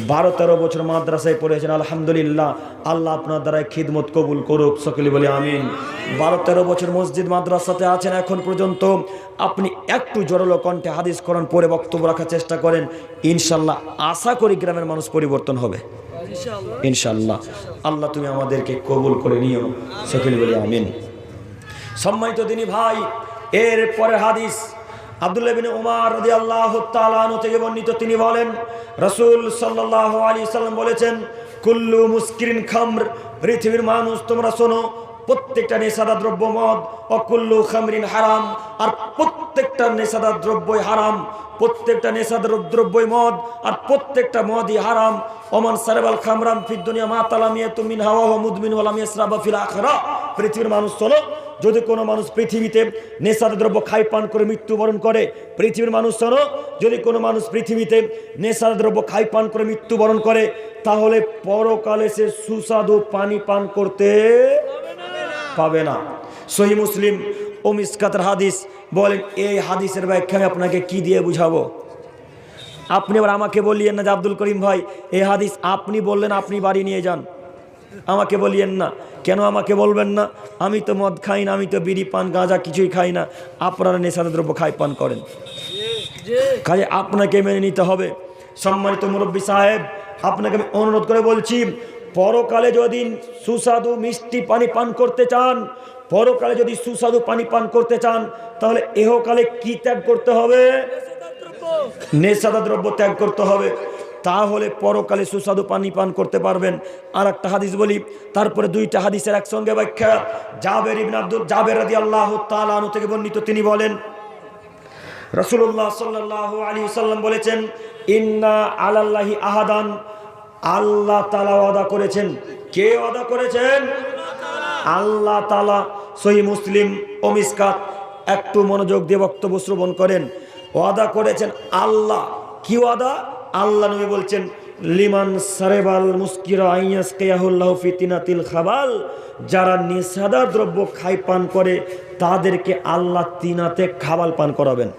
12-13 বছর মাদ্রাসায় পড়েছেন, আলহামদুলিল্লাহ। আল্লাহ আপনার দ্বারা খিদমত কবুল করুক, সকলে বলি আমিন। 12-13 বছর মসজিদ মাদ্রাসাতে আছেন এখন পর্যন্ত, আপনি একটু জোরালো কণ্ঠে হাদিস কোরআন পড়ে বক্তব্য রাখার চেষ্টা করেন, ইনশাল্লাহ আশা করি গ্রামের মানুষ পরিবর্তন হবে ইনশাল্লাহ। আল্লাহ তুমি আমাদেরকে কবুল করে নিও, সকলে বলি আমিন। সম্মানিত দিনী ভাই, এর পরের হাদিস আব্দুল্লাহ ইবনে উমর রাদিয়াল্লাহু তাআলা আনহু থেকে বর্ণিত। তিনি বলেন, রাসূল সাল্লাল্লাহু আলাইহি সাল্লাম বলেছেন, কুল্লু মুসকিরিন খামর, পৃথিবীর মানুষ তোমরা শোনো, প্রত্যেকটা নেশাদার দ্রব্য মদ, অকুল্লু খামরিন হারাম, আর প্রত্যেকটা নেশাদার দ্রব্যই হারাম। প্রত্যেকটা নেশাদার দ্রব্যই মদ, আর প্রত্যেকটা মদই হারাম। ওমান সারাবাল খামরান ফিদ দুনিয়া মা তালামিয়াতু মিন হাওয়া ওয়া মুদমিন ওয়া লাম ইয়াসরাবা ফিল আখিরা। পৃথিবীর মানুষ শোনো, যদি কোনো মানুষ পৃথিবীতে নেশাদার দ্রব্য খাই পান করে মৃত্যুবরণ করে, পৃথিবীর মানুষ শোনো, যদি কোনো মানুষ পৃথিবীতে নেশাদার দ্রব্য খাই পান করে মৃত্যুবরণ করে, তাহলে পরকালে সে সুস্বাদু পানি পান করতে পাবে না। সহিহ মুসলিম ও মিসকাতের হাদিস। বলেন এই হাদিসের ব্যাখ্যা আমি আপনাকে কি দিয়ে বুঝাবো? আপনি আবার আমাকে বলিয়েন না যে আব্দুল করিম ভাই এই হাদিস আপনি বললেন, আপনি বাড়ি নিয়ে যান। আমাকে বলিয়েন না। কেন আমাকে বলবেন না? আমি তো মদ খাই না, আমি তো বিড়ি পান গাঁজা কিছুই খাই না, আপনারা নেশাদার দ্রব্য খাই পান করেন, কাজে আপনাকে মেনে নিতে হবে। সম্মানিত মুরব্বী সাহেব, আপনাকে আমি অনুরোধ করে বলছি, পরকালে যদি সুস্বাদু মিষ্টি পানি পান করতে চান, পরকালে যদি সুস্বাদু পানি পান করতে চান, তাহলে এহকালে কি ত্যাগ করতে হবে? নেশাদার দ্রব্য ত্যাগ করতে হবে, তাহলে পরকালে সুস্বাদু পানি পান করতে পারবেন। আর একটা হাদিস বলি, তারপরে দুইটা হাদিসের একসঙ্গে ব্যাখ্যা। জাবের রাদিয়াল্লাহু তাআলা আনহু থেকে বর্ণিত, তিনি বলেন, রাসূলুল্লাহ সাল্লাল্লাহু আলাইহি ওয়াসাল্লাম বলেছেন, ইন্না আলাল্লাহি আহাদান, আল্লাহ তাআলা ওয়াদা করেছেন। কে ওয়াদা করেছেন? আল্লাহ তাআলা। সহিহ মুসলিম ও মিসকাত। একটু মনোযোগ দিয়ে বক্তব্য শ্রবণ করেন। ওয়াদা করেছেন আল্লাহ। কি ওয়াদা? আল্লাহ নবী বলছেন, লিমান সারেবাল মুস্কিরা আইয়াসকিয়াহুল্লাহু ফিতনাতিল খাবাল, যারা নেশাদার দ্রব্য খাই পান করে তাদেরকে আল্লাহ তিনাতে খাবাল পান করাবেন।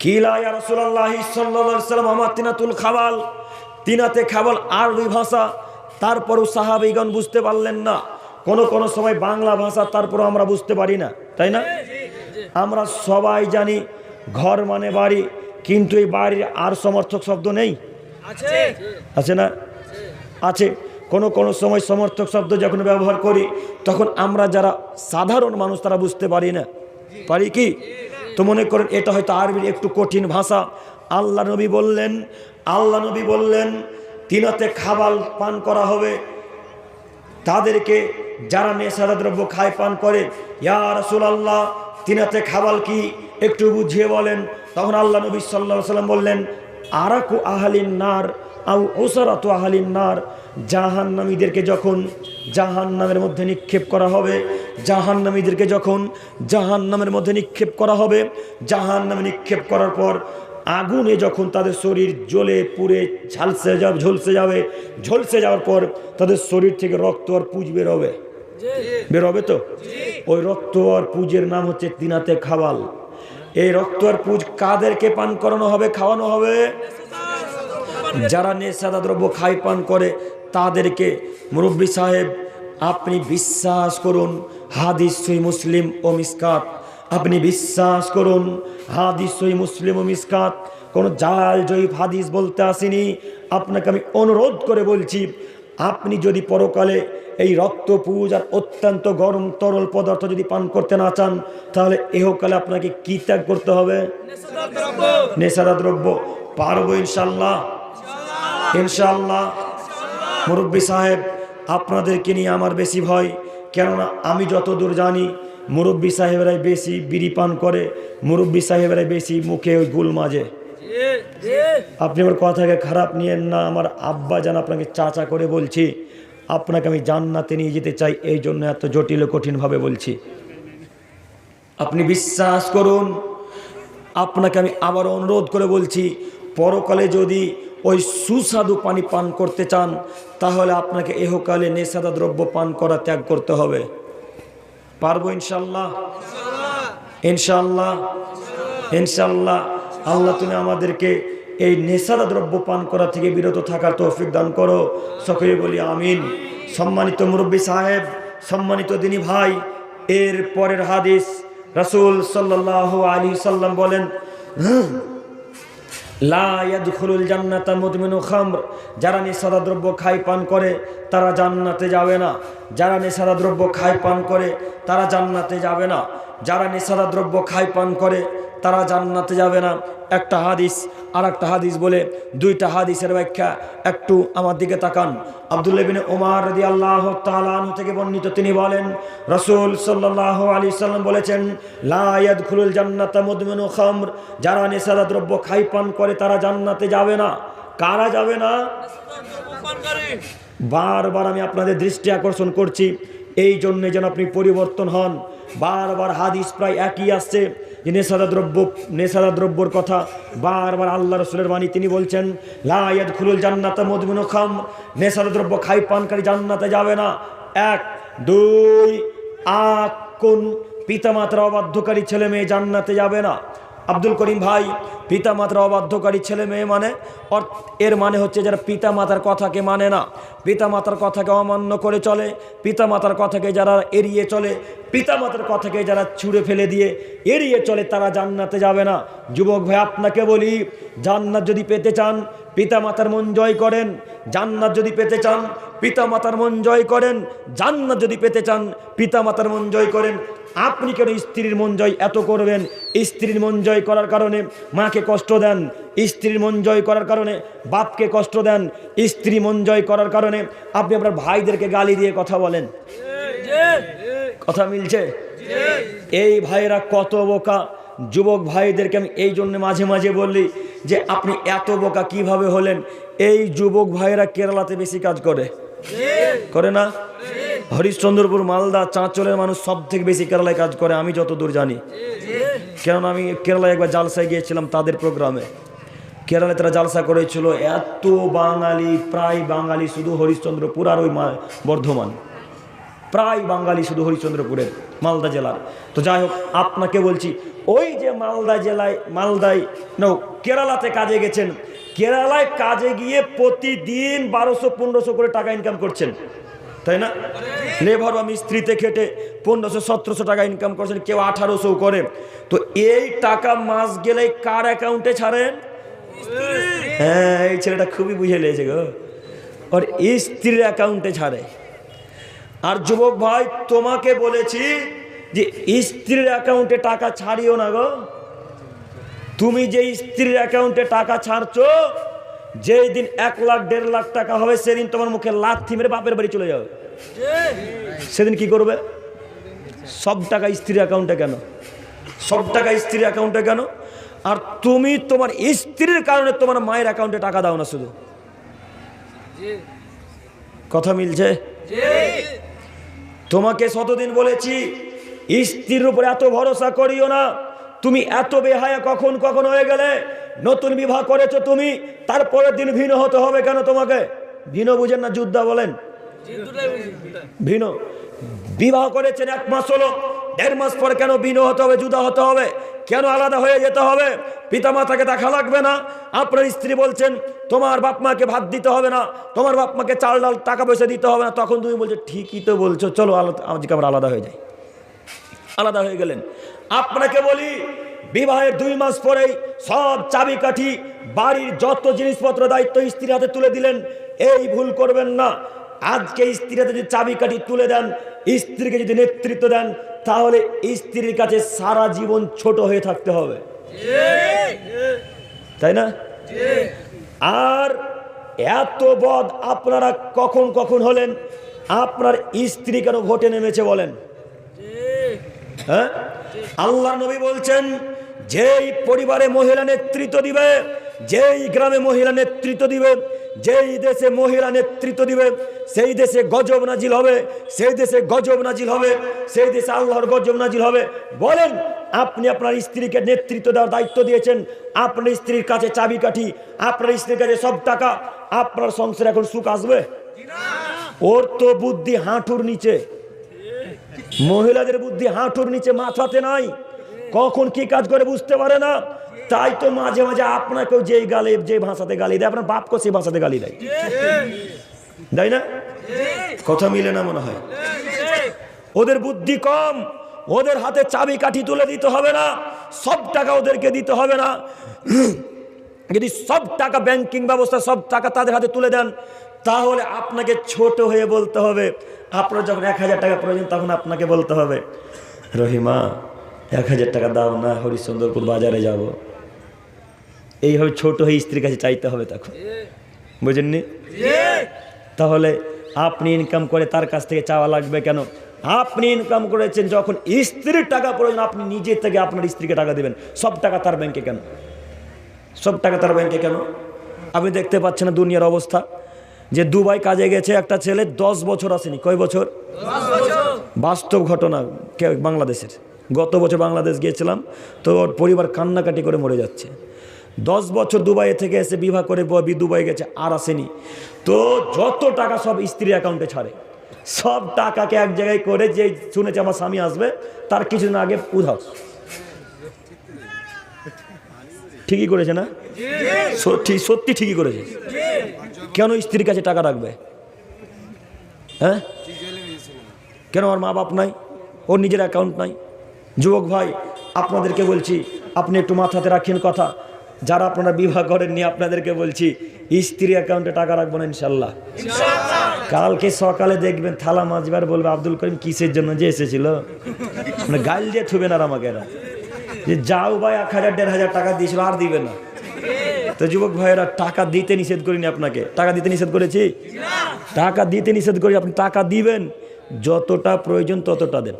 কিলা ইয়া রাসূলুল্লাহ সাল্লাল্লাহু আলাইহি ওয়াসাল্লাম, আমা তিনাতুল খাবাল, তিনাতে খাবাল আরবি ভাষা। তারপরও সাহাবীগণ বুঝতে পারলেন না। কোন সময় বাংলা ভাষা, তারপরও আমরা বুঝতে পারি না, তাই না? আমরা সবাই জানি ঘর মানে বাড়ি, কিন্তু এই বাড়ির আর সমর্থক শব্দ নেই, আছে না? আছে। কোন সময় সমর্থক শব্দ যখন ব্যবহার করি, তখন আমরা যারা সাধারণ মানুষ তারা বুঝতে পারি না, পারি কি? তো মনে করেন এটা হয়তো আরবির একটু কঠিন ভাষা। আল্লাহ নবী বললেন তিনাতে খাবার পান করা হবে তাদেরকে যারা নেশাদার দ্রব্য খায় পান করে। ইয়া রাসূলুল্লাহ, তিনাতে খাবার কি একটু বুঝিয়ে বলেন। তখন আল্লাহ নবী সাল্লাল্লাহু আলাইহি ওয়াসাল্লাম বললেন, আরাকু আহলিন নার আও উসারাতু আহলিন নার, জাহান্নামীদেরকে যখন জাহান্নামের মধ্যে নিক্ষেপ করা হবে, জাহান্নামীদেরকে যখন জাহান্নামের মধ্যে নিক্ষেপ করা হবে, জাহান্নামে নিক্ষেপ করার পর আগুনে যখন তাদের শরীর জ্বলে পুড়ে ঝলসে যাওয়ার পর তাদের শরীর থেকে রক্ত আর পুঁজ বেরোবে তো। ওই রক্ত আর পুঁজের নাম হচ্ছে তিনাতে খাওয়াল। এই রক্ত আর পুঁজ কাদেরকে পান করানো হবে, খাওয়ানো হবে? যারা নেশাদা দ্রব্য খায় পান করে তাদেরকে। মুরব্বী সাহেব, আপনি বিশ্বাস করুন, হাদিস সহিহ মুসলিম ও মিসকাত, আপনি বিশ্বাস করুন, হাদিস সহিহ মুসলিম ও মিসকাত, কোনো জাল জয়ীফ হাদিস বলতে আসেনি। আপনাকে আমি অনুরোধ করে বলছি, আপনি যদি পরকালে এই রক্তপুঁজ আর অত্যন্ত গরম তরল পদার্থ যদি পান করতে না চান, তাহলে এহকালে আপনাকে কি ত্যাগ করতে হবে? নেশাদা দ্রব্য। পারবো ইনশাল্লাহ? ইনশাল্লাহ। মুরব্বী সাহেব, আপনাদেরকে নিয়ে আমার বেশি ভয়, কেননা আমি যতদূর জানি মুরব্বী সাহেবরাই বেশি বিড়ি পান করে, মুরব্বী সাহেবরাই বেশি মুখে ওই গুল মাজে। আপনি আমার কথাকে খারাপ নিয়েন না, আমার আব্বা জান আপনাকে চাচা করে বলছি, আপনাকে আমি জান্নাতে নিয়ে যেতে চাই, এই জন্য এত জটিল ও কঠিনভাবে বলছি। আপনি বিশ্বাস করুন, আপনাকে আমি আবার অনুরোধ করে বলছি, পরকালে যদি ওই সুস্বাদু পানি পান করতে চান, তাহলে আপনাকে এহকালে নেশাদা দ্রব্য পান করা ত্যাগ করতে হবে। পারবো ইনশাল্লাহ? ইনশাল্লাহ, ইনশাল্লাহ। আল্লাহ তুমি আমাদেরকে এই নেশাদা দ্রব্য পান করা থেকে বিরত থাকার তৌফিক দান করো, সকলে বলি আমিন। সম্মানিত মুরব্বী সাহেব, সম্মানিত দিনী ভাই, এর পরের হাদিস রাসূল সাল্লাল্লাহু আলাইহি সাল্লাম বলেন, লা ইয়াদখুলুল জান্নাতা মুদমিনু খামর, যারা নেশাদা দ্রব্য খায় পান করে তারা জান্নাতে যাবে না। যারা নেশাদা দ্রব্য খায় পান করে তারা জান্নাতে যাবে না। যারা নেশাদা দ্রব্য খায় পান করে তারা জান্নাতে যাবে না। একটা হাদিস আর একটা হাদিস বলে দুইটা হাদিসের ব্যাখ্যা, একটু আমার দিকে তাকান। আব্দুল্লাহ ইবনে ওমর রাদিয়াল্লাহু তাআলা আনহু থেকে বর্ণিত, তিনি বলেন রাসূল সাল্লাল্লাহু আলাইহি সাল্লাম বলেছেন, লা ইয়াদখুলুল জান্নাতা মুদমিনু খামর, যারা নেশাদা দ্রব্য খায় পান করে তারা জান্নাতে যাবে না। কারা যাবে না? বারবার আমি আপনাদের দৃষ্টি আকর্ষণ করছি, এই জন্যে যেন আপনি পরিবর্তন হন। বারবার হাদিস প্রায় একই আসছে যে নেশাদা দ্রব্যর কথা বারবার আল্লাহ রাসূলের বাণী, তিনি বলছেন লা ইয়াদখুলুল জান্নাতা মুদমিনু খামর, নেশাদা দ্রব্য খায় পানকারী জান্নাতে যাবে না। 1 2 কোন পিতামাতার অবাধ্যকারী ছেলে মেয়ে জান্নাতে যাবে না। আব্দুল করিম ভাই, পিতামাতার অবাধ্যকারী ছেলে মেয়ে মানে এর মানে হচ্ছে যারা পিতামাতার কথাকে মানে না, পিতামাতার কথাকে অমান্য করে চলে, পিতামাতার কথাকে যারা এড়িয়ে চলে, পিতামাতার কথাকে যারা ছুঁড়ে ফেলে দিয়ে এড়িয়ে চলে, তারা জান্নাতে যাবে না। যুবক ভাই, আপনাকে বলি, জান্নাত যদি পেতে চান পিতামাতার মন জয় করেন। জান্নাত যদি পেতে চান পিতামাতার মন জয় করেন। জান্নাত যদি পেতে চান পিতামাতার মন জয় করেন। আপনি কেন স্ত্রীর মন জয় এত করবেন? স্ত্রীর মন জয় করার কারণে মাকে কষ্ট দেন, স্ত্রীর মন জয় করার কারণে বাপকে কষ্ট দেন, স্ত্রী মন জয় করার কারণে আপনি আপনার ভাইদেরকে গালি দিয়ে কথা বলেন। কথা মিলছে? এই ভাইরা কত বোকা। যুবক ভাইদেরকে আমি এই জন্য মাঝে মাঝে বলি যে আপনি এত বোকা কিভাবে হলেন। এই যুবক ভাইরা কেরালাতে বেশি কাজ করে না? হরিশ্চন্দ্রপুর, মালদা, চাঁচলের মানুষ সব থেকে বেশি কেরালায় কাজ করে আমি যতদূর জানি। কেননা আমি কেরালায় একবার জালসায় গিয়েছিলাম তাদের প্রোগ্রামে। কেরালায় তারা জালসা করেছিল, এত বাঙালি, প্রায় বাঙালি শুধু হরিশ্চন্দ্রপুর আর ওই বর্ধমান, প্রায় বাঙালি শুধু হরিশ্চন্দ্রপুরের, মালদা জেলার। তো যাই হোক, আপনাকে বলছি, ওই যে কেরালাতে কাজে গেছেন, কেরালায় কাজে গিয়ে প্রতিদিন 1200-1500 করে টাকা ইনকাম করছেন, তাই না? লেবার বা মিস্ত্রিতে খেটে 1500-1700 টাকা ইনকাম করছেন, কেউ 1800 করে। তো এই টাকা মাস গেলে কার অ্যাকাউন্টে ছাড়েন? হ্যাঁ, এই ছেলেটা খুবই বুঝে লেগেছে গো, ওর স্ত্রীর অ্যাকাউন্টে ছাড়ে। আর যুবক ভাই, তোমাকে বলেছি যে স্ত্রীর অ্যাকাউন্টে টাকা ছাড়িও না গো। তুমি যে স্ত্রীর অ্যাকাউন্টে টাকা ছাড়ছো, যেই দিন 1 লাখ 1.5 লাখ টাকা হবে, সেদিন তোমার মুখে লাথি মেরে বাপের বাড়ি চলে যাবে। সেদিন কি করবে? সব টাকা স্ত্রীর অ্যাকাউন্টে কেন? সব টাকা স্ত্রীর অ্যাকাউন্টে কেন? আর তুমি তোমার স্ত্রীর কারণে তোমার মায়ের অ্যাকাউন্টে টাকা দাও না শুধু। কথা মিলছে? তোমাকে শতদিন বলেছি স্ত্রীর উপরে এত ভরসা করিও না। তুমি এত বেহায়া কখন কখন হয়ে গেলে। নতুন বিবাহ করেছো তুমি, তারপরের দিন ভিন্ন হতে হবে কেন তোমাকে? ভিন্ন বুঝেন না, যুদ্ধ বলেন ভিন্ন। বিবাহ করেছেন 1 মাস হলো, 1.5 মাস পর কেন ভিন্ন হতে হবে, জুদা হতে হবে কেন, আলাদা হয়ে যেতে হবে? পিতামাতাকে দেখা লাগবে না? আপনার স্ত্রী বলছেন তোমার বাপ মাকে ভাত দিতে হবে না, তোমার বাপ মাকে চাল ডাল টাকা পয়সা দিতে হবে না, তখন তুমি বলছো ঠিকই তো বলছো, চলো আজকে আমরা আলাদা হয়ে যাই। আলাদা হয়ে গেলেন। আপনাকে বলি বিবাহের 2 মাস পরেই সব চাবিকাঠি, বাড়ির যত জিনিসপত্র দায়িত্ব স্ত্রীর হাতে তুলে দিলেন। এই ভুল করবেন না। আজকে স্ত্রীর হাতে যদি চাবিকাঠি তুলে দেন, স্ত্রীকে যদি নেতৃত্ব দেন, তাহলে স্ত্রীর কাছে সারা জীবন ছোট হয়ে থাকতে হবে, তাই না? আর এত বদ আপনারা কখন কখন হলেন? আপনার স্ত্রী কেন ভোটে নেমেছে বলেন? হ্যাঁ, আল্লাহ নবী বলছেন যেই পরিবারে মহিলা নেতৃত্ব দিবে, যেই গ্রামে মহিলা নেতৃত্ব দিবে, যেই দেশে মহিলা নেতৃত্ব দিবে, সেই দেশে গজব নাজিল হবে, সেই দেশে গজব নাজিল হবে, সেই দেশে আল্লাহর গজব নাজিল হবে। বলেন, আপনি আপনার স্ত্রীকে নেতৃত্ব দেওয়ার দায়িত্ব দিয়েছেন, আপনার স্ত্রীর কাছে চাবিকাঠি, আপনার স্ত্রীর কাছে সব টাকা, আপনার সংসারে এখন সুখ আসবে? ওর তো বুদ্ধি হাঁটুর নিচে, মহিলাদের বুদ্ধি হাঁটুর নিচে, মাথাতে নাই, কখন কি কাজ করে বুঝতে পারে না। তাই তো মাঝে মাঝে আপনাকেও যেই গালি, যে ভাষাতে গালি দেয়, আপনার বাপকে সেই ভাষাতে গালি দেয়, তাই না? কথা মিলে না মনে হয়? ওদের বুদ্ধি কম, ওদের হাতে চাবি কাঠি তুলে দিতে হবে না, সব টাকা ওদেরকে দিতে হবে না। যদি সব টাকা, ব্যাংকিং ব্যবস্থা সব টাকা তাদের হাতে তুলে দেন, তাহলে আপনাকে ছোট হয়ে বলতে হবে। আপনার যখন 1000 টাকা প্রয়োজন, তখন আপনাকে বলতে হবে রহিমা 1000 টাকা দাও না, হরিশ্চন্দ্রপুর বাজারে যাব। এইভাবে ছোট হয়ে স্ত্রীর কাছে চাইতে হবে তখন, বুঝেননি? তাহলে আপনি ইনকাম করে তার কাছ থেকে চাওয়া লাগবে কেন? আপনি ইনকাম করেছেন, যখন স্ত্রীর টাকা প্রয়োজন আপনি নিজে থেকে আপনার স্ত্রীকে টাকা দেবেন। সব টাকা তার ব্যাংকে কেন? সব টাকা তার ব্যাংকে কেন? আপনি দেখতে পাচ্ছেন না দুনিয়ার অবস্থা, যে দুবাই কাজে গেছে একটা ছেলে, 10 বছর আসেনি। কয় বছর? বাস্তব ঘটনা বাংলাদেশের। গত বছর বাংলাদেশ গিয়েছিলাম, তো ওর পরিবার কান্নাকাটি করে মরে যাচ্ছে। 10 বছর দুবাই থেকে এসে বিবাহ করে দুবাই গেছে, আর আসেনি। তো যত টাকা সব স্ত্রীর অ্যাকাউন্টে ছাড়ে, সব টাকাকে এক জায়গায় করে, যে শুনেছে আমার স্বামী আসবে, তার কিছুদিন আগে উধাও। ঠিকই করেছে না? সত্যি ঠিকই করেছে। কেন স্ত্রীর কাছে টাকা রাখবে? হ্যাঁ, কেন? ওর মা বাপ নাই, ওর নিজের অ্যাকাউন্ট নাই। যুবক ভাই, আপনাদেরকে বলছি, আপনি একটু মাথাতে রাখেন কথা। যারা আপনারা বিবাহ করেননি, আপনাদেরকে বলছি, স্ত্রী অ্যাকাউন্টে টাকা রাখবো না ইনশাল্লাহ। কালকে সকালে দেখবেন থালা মাজবার বলবে আব্দুল করিম কিসের জন্য যে এসেছিল, মানে গাল দিয়ে থুবেন আর আমাকে এরা, যে যাও ভাই 1000 1500 টাকা দিয়েছিল, আর দিবে না। তো যুবক ভাইয়েরা, টাকা দিতে নিষেধ করিনি আপনাকে, টাকা দিতে নিষেধ করেছি? টাকা দিতে নিষেধ করি। আপনি টাকা দিবেন, যতটা প্রয়োজন ততটা দেন,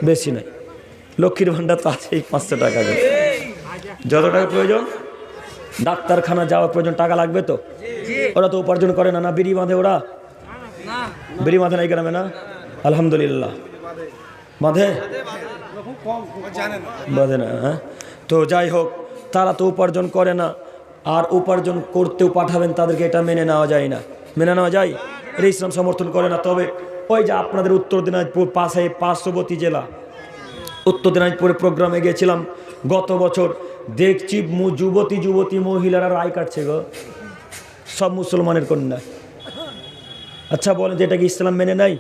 বেশি নাই। লক্ষ্মীর ভান্ডার তো আছেই, 500 টাকা দেন, যত টাকা প্রয়োজন। ডাক্তারখানা যাওয়ার প্রয়োজন, টাকা লাগবে তো। ওরা তো উপার্জন করে না, না বিড়ি বাঁধে ওরা? বিড়ি বাঁধে নাই গ্রামে? না, আলহামদুলিল্লাহ বাঁধে, বাঁধে না। হ্যাঁ, তো যাই হোক, তারা তো উপার্জন করে না, আর উপার্জন করতেও পাঠাবেন তাদেরকে, এটা মেনে নেওয়া যায় না। মেনে নেওয়া যায়? এটা ইসলাম সমর্থন করে না। তবে ওই যে আপনাদের উত্তর দিনাজপুর পাশে পার্শ্ববর্তী জেলা, উত্তর দিনাজপুরে প্রোগ্রামে গিয়েছিলাম গত বছর, দেখছি যুবতী মহিলারা রায় কাটছে গো, সব মুসলমানের কন্যা। আচ্ছা বলেন, যে এটা কি ইসলাম মেনে নেয়?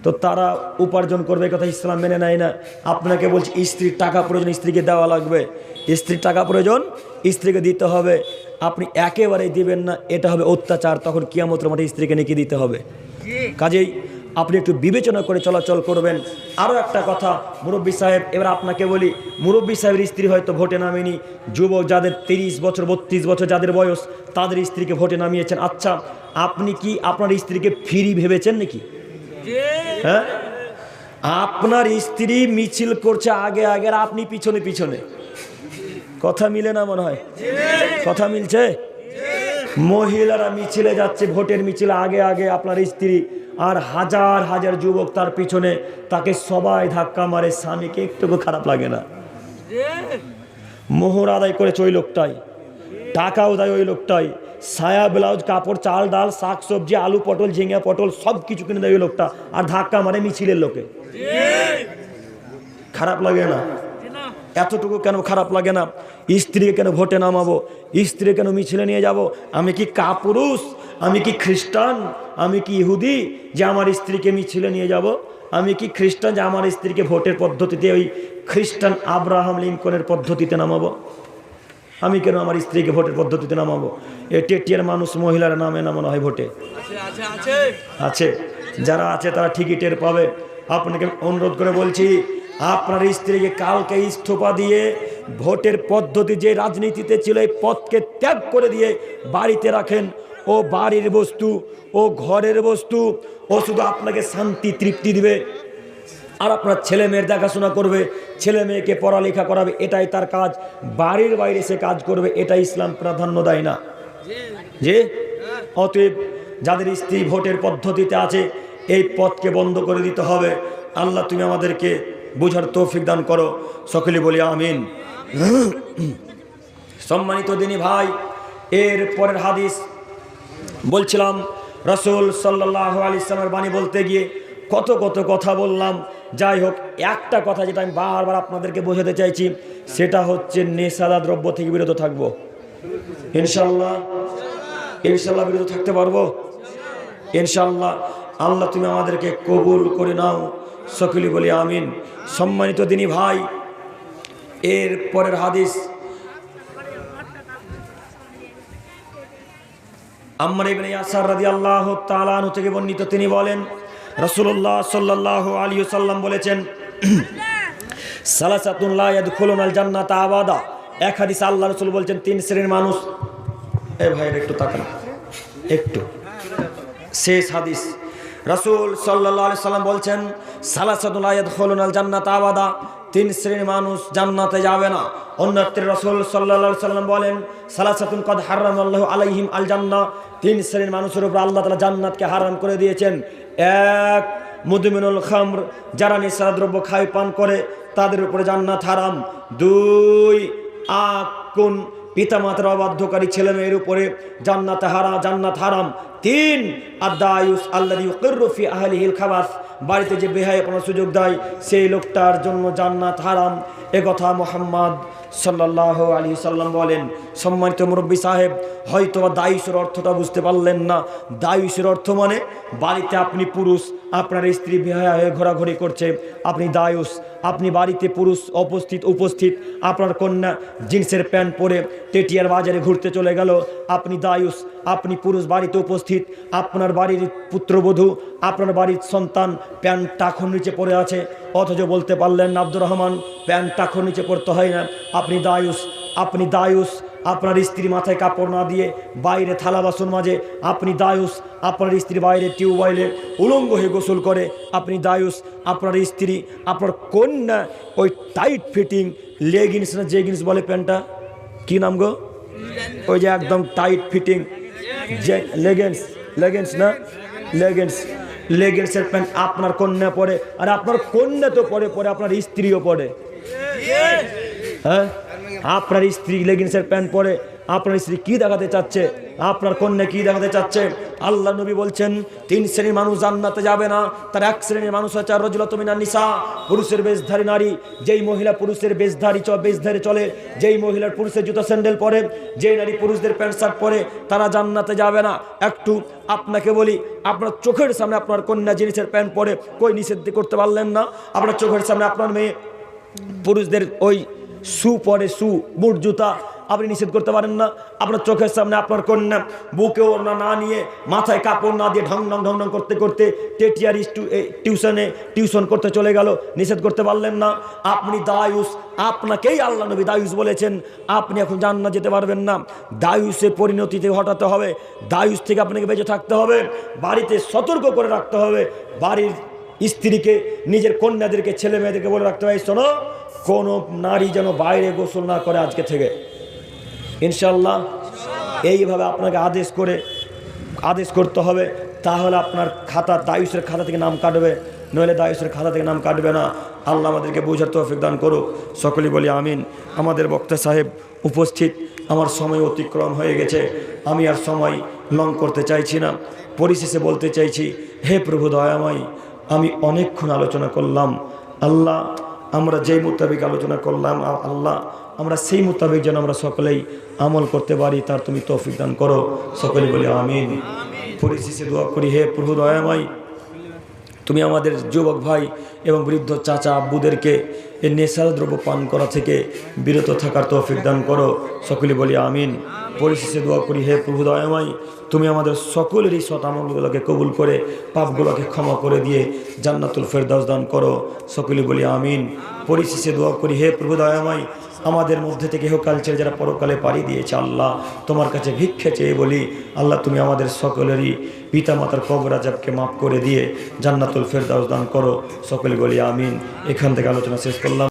তো তারা উপার্জন করবে, কথা ইসলাম মেনে নেয় না। আপনাকে বলছি, স্ত্রীর টাকা প্রয়োজন, স্ত্রীকে দেওয়া লাগবে। স্ত্রীর টাকা প্রয়োজন, স্ত্রীকে দিতে হবে। আপনি একেবারেই দিবেন না, এটা হবে অত্যাচার, তখন কিয়ামতের মাঠে স্ত্রীকে নাকি দিতে হবে। কাজেই আপনি একটু বিবেচনা করে চলাচল করবেন। আরও একটা কথা, মুরব্বী সাহেব, এবার আপনাকে বলি, মুরব্বী সাহেবের স্ত্রী হয়তো ভোটে নামেনি, যুবক যাদের 30 বছর 32 বছর যাদের বয়স, তাদের স্ত্রীকে ভোটে নামিয়েছেন। আচ্ছা, আপনি কি আপনার স্ত্রীকে ফ্রি ভেবেছেন নাকি? হ্যাঁ, আপনার স্ত্রী মিছিল করছে আগে আগে, আর আপনি পিছনে পিছনে। কথা মিলে না মনে হয়? কথা মিলছে? মহিলারা মিছিলে যাচ্ছে, ভোটের মিছিলে আগে আগে, আপনার স্ত্রী আর হাজার হাজার যুবক তার পিছনে, তাকে সবাই ধাক্কা মারে, স্বামীকে একটুকু খারাপ লাগে না। মোহর আদায় করেছে ওই লোকটাই, টাকাও দেয় ওই লোকটাই, সায়া ব্লাউজ কাপড় চাল ডাল শাক সবজি আলু পটল ঝিঙে পটল সব কিছু কিনে দেয় ওই লোকটা, আর ধাক্কা মারে মিছিলের লোকে। খারাপ লাগে না? এতটুকু কেন খারাপ লাগে না? স্ত্রীকে কেন ভোটে নামাবো, স্ত্রী কেন মিছিলে নিয়ে যাব? আমি কি কাপুরুষ, আমি কি খ্রিস্টান, আমি কি ইহুদি যে আমার স্ত্রীকে মিছিলে নিয়ে যাব? আমি কি খ্রিস্টান যে আমার স্ত্রীকে ভোটের পদ্ধতিতে ওই খ্রিস্টান আব্রাহাম লিঙ্কনের পদ্ধতিতে নামাবো? আমি কেন আমার স্ত্রীকে ভোটের পদ্ধতিতে নামাবো? এ টেটিয়ার মানুষ মহিলার নামে নামানো হয় ভোটে? আছে, যারা আছে তারা ঠিকই টের পাবে। আপনাকে অনুরোধ করে বলছি, আপনার স্ত্রীকে কালকে ইস্তফা দিয়ে ভোটের পদ্ধতি যে রাজনীতিতে ছিল এই পথকে ত্যাগ করে দিয়ে বাড়িতে রাখেন। ও বাড়ির বস্তু, ও ঘরের বস্তু, ও শুধু আপনাকে শান্তি তৃপ্তি দিবে আর আপনার ছেলে মেয়ের দেখাশোনা করবে, ছেলে মেয়েকে পড়ালেখা করাবে, এটাই তার কাজ। বাড়ির বাইরে সে কাজ করবে, এটা ইসলাম প্রাধান্য দেয় না। যে অতএব যাদের স্ত্রী ভোটের পদ্ধতিতে আছে এই পথকে বন্ধ করে দিতে হবে। আল্লাহ তুমি আমাদেরকে বুঝার তৌফিক দান করো, সকলে বলি আমিন। সম্মানিত দিনী ভাই, এর পরের হাদিস বলছিলাম, রাসূল সাল্লাল্লাহু আলাইহি ওয়াসাল্লামের বাণী বলতে গিয়ে কত কত কথা বললাম। যাই হোক, একটা কথা যেটা আমি বারবার আপনাদেরকে বোঝাতে চাইছি সেটা হচ্ছে নেশাদার দ্রব্য থেকে বিরত থাকবো। ইনশাআল্লাহ, ইনশাআল্লাহ বিরত থাকতে পারবো ইনশাআল্লাহ। আল্লাহ তুমি আমাদেরকে কবুল করে নাও, সকলে বলি আমিন। সম্মানিত দিনী ভাই, এর পরের হাদিস আম্মার ইবনে ইয়াসার রাদিয়াল্লাহু তাআলা আনহু থেকে বর্ণিত। তিনি বলেন, রাসূলুল্লাহ সাল্লাল্লাহু আলাইহি ওয়াসাল্লাম বলেছেন, সালাসাতুন লা ইয়াদখুলুনাল জান্নাতা আবাদা। এক হাদিস আল্লাহ রাসূল বলছেন, তিন শ্রেণীর মানুষ। এ ভাইরা একটু তাকান, একটু শেষ হাদিস। রাসূল সাল্লাল্লাহু আলাইহি ওয়াসাল্লাম বলছেন, সালাসাতুন লা ইয়াদখুলুনাল জান্নাতা আবাদা, তিন শ্রেণীর মানুষ জান্নাতে যাবে না। অন্যত্র রাসূল সাল্লাল্লাহু আলাইহি ওয়াসাল্লাম বলেন, সালাসাতুন কদ হারামাল্লাহু আলাইহিম আল জান্নাহ, তিন শ্রেণীর মানুষের উপর আল্লাহ তাআলা জান্নাতকে হারাম করে দিয়েছেন। এক, মুদমিনুল খামর, যারা নেশাদ্রব্য খায় পান করে তাদের উপরে জান্নাত হারাম। দুই, আকুন, পিতামাতার অবাধ্যকারী ছেলে মেয়ের উপরে জান্নাত হারাম। তিন, আদায়ুস আল্লাযী ইউকিররু ফি আহলিহিল খাবাস, বাড়িতে যে বেহায়াপনার সুযোগ দেয় সেই লোকটার জন্য জান্নাত হারাম। এ কথা মুহাম্মদ সাল্লাল্লাহু আলাইহি সাল্লাম বলেন। সম্মানিত মুরব্বী সাহেব, হয়তো দায়ুসের অর্থটা বুঝতে পারলেন না। দায়ুসের অর্থ মানে বাড়িতে আপনি পুরুষ, আপনার স্ত্রী বেহায়া হয়ে ঘোরাঘুরি করছে, আপনি দায়ুস। আপনি বাড়িতে পুরুষ উপস্থিত, আপনার কন্যা জিন্সের প্যান্ট পরে টেটিয়ার বাজারে ঘুরতে চলে গেল, আপনি দায়ুস। আপনি পুরুষ বাড়িতে উপস্থিত, আপনার বাড়ির পুত্রবধূ, আপনার বাড়ির সন্তান প্যান্ট টাকুর নিচে পড়ে আছে, অথচ বলতে পারলেন না আব্দুর রহমান প্যান্ট টাকুর নিচে পড়তে হয় না, আপনি দায়ুস। আপনি দায়ুস। আপনার স্ত্রী মাথায় কাপড় না দিয়ে বাইরে থালা বাসন মাজে, আপনি দায়ুস। আপনার স্ত্রী বাইরে টিউবওয়েলে উলঙ্গ হয়ে গোসল করে, আপনি দায়ুস। আপনার স্ত্রী, আপনার কন্যা ওই টাইট ফিটিং লেগিংস না জেগিংস বলে প্যান্টটা, কি নাম গো, ওই যে একদম টাইট ফিটিং যে লেগিংস না লেগিংসের প্যান্ট আপনার কন্যা পরে, আর আপনার কন্যা তো পরে আপনার স্ত্রীও পরে। হ্যাঁ, আপনার স্ত্রী লেগিংসের প্যান্ট পরে, আপনার স্ত্রী কি দেখাতে চাচ্ছে, আপনার কন্যা কি দেখাতে চাচ্ছে? আল্লাহ নবী বলছেন, তিন শ্রেণীর মানুষ জান্নাতে যাবে না। তার এক শ্রেণীর মানুষ হচ্ছে রাজুলাতুম মিনান নিসা, পুরুষের বেশধারী নারী। যেই মহিলা পুরুষের বেশধারী চলে, যেই মহিলার পুরুষের জুতা স্যান্ডেল পরে, যেই নারী পুরুষদের প্যান্ট শার্ট পরে, তারা জান্নাতে যাবে না। একটু আপনাকে বলি, আপনার চোখের সামনে আপনার কন্যা জিনিসের প্যান্ট পরে, কই নিষেধ করতে পারলেন না? আপনার চোখের সামনে আপনার মেয়ে পুরুষদের ওই শু পরে, বুট জুতা, আপনি নিষেধ করতে পারেন না? আপনার চোখের সামনে আপনার কন্যা বুকে ওড়না না নিয়ে, মাথায় কাপড় না দিয়ে ঢং ঢং করতে করতে টেটিয়ার টিউশন করতে চলে গেল, নিষেধ করতে পারলেন না? আপনি দায়ুস। আপনাকেই আল্লাহ নবী দায়ুস বলেছেন। আপনি এখন জান্নাত যেতে পারবেন না। দায়ুসের পরিণতিতে হটাতে হবে, দায়ুস থেকে আপনাকে বেঁচে থাকতে হবে। বাড়িতে সতর্ক করে রাখতে হবে, বাড়ির স্ত্রীকে, নিজের কন্যাদেরকে, ছেলে মেয়েদেরকে বলে রাখতে হবে, শোনো, কোনো নারী যেন বাইরে গোসল না করে আজকে থেকে, ইনশাল্লাহ। এইভাবে আপনাকে আদেশ করতে হবে। তাহলে আপনার খাতা দায়ুসের খাতা থেকে নাম কাটবে, নইলে দায়ুসের খাতা থেকে নাম কাটবে না। আল্লাহ আমাদেরকে বোঝার তৌফিক দান করুক, সকলেই বলি আমিন। আমাদের বক্তা সাহেব উপস্থিত, আমার সময় অতিক্রম হয়ে গেছে, আমি আর সময় লং করতে চাইছি না। পরিশেষে বলতে চাইছি, হে প্রভু দয়াময়, আমি অনেকক্ষণ আলোচনা করলাম আল্লাহ, আমরা যেই মোতাবেক আলোচনা করলাম আল্লাহ, আমরা সেই মোতাবেক যেন আমরা সকলেই আমল করতে পারি, তার তুমি তৌফিক দান করো, সকলেই বলি আমিন। পরিশেষে দোয়া করি, হে প্রভু দয়াময়, তুমি আমাদের যুবক ভাই এবং বৃদ্ধ চাচা আব্বুদেরকে এই নেশার দ্রব্য পান করা থেকে বিরত থাকার তৌফিক দান করো, সকলে বলি আমিন। পরিশেষে দোয়া করি, হে প্রভু দয়াময়, তুমি আমাদের সকলেরই সৎ আমলগুলোকে কবুল করে পাপগুলোকে ক্ষমা করে দিয়ে জান্নাতুল ফেরদাউস দান করো, সকলে বলি আমিন। পরিশেষে দোয়া করি, হে প্রভু দয়াময়, আমাদের মধ্যে থেকে ইহকাল ছেড়ে যারা পরকালে পাড়ি দিয়েছে আল্লাহ, তোমার কাছে ভিক্ষা চেয়ে বলি আল্লাহ, তুমি আমাদের সকলেরই পিতামাতার কবর আযাবকে মাফ করে দিয়ে জান্নাতুল ফেরদাউস দান করো, সকলে বলি আমিন। এখান থেকে আলোচনা শেষ করলাম।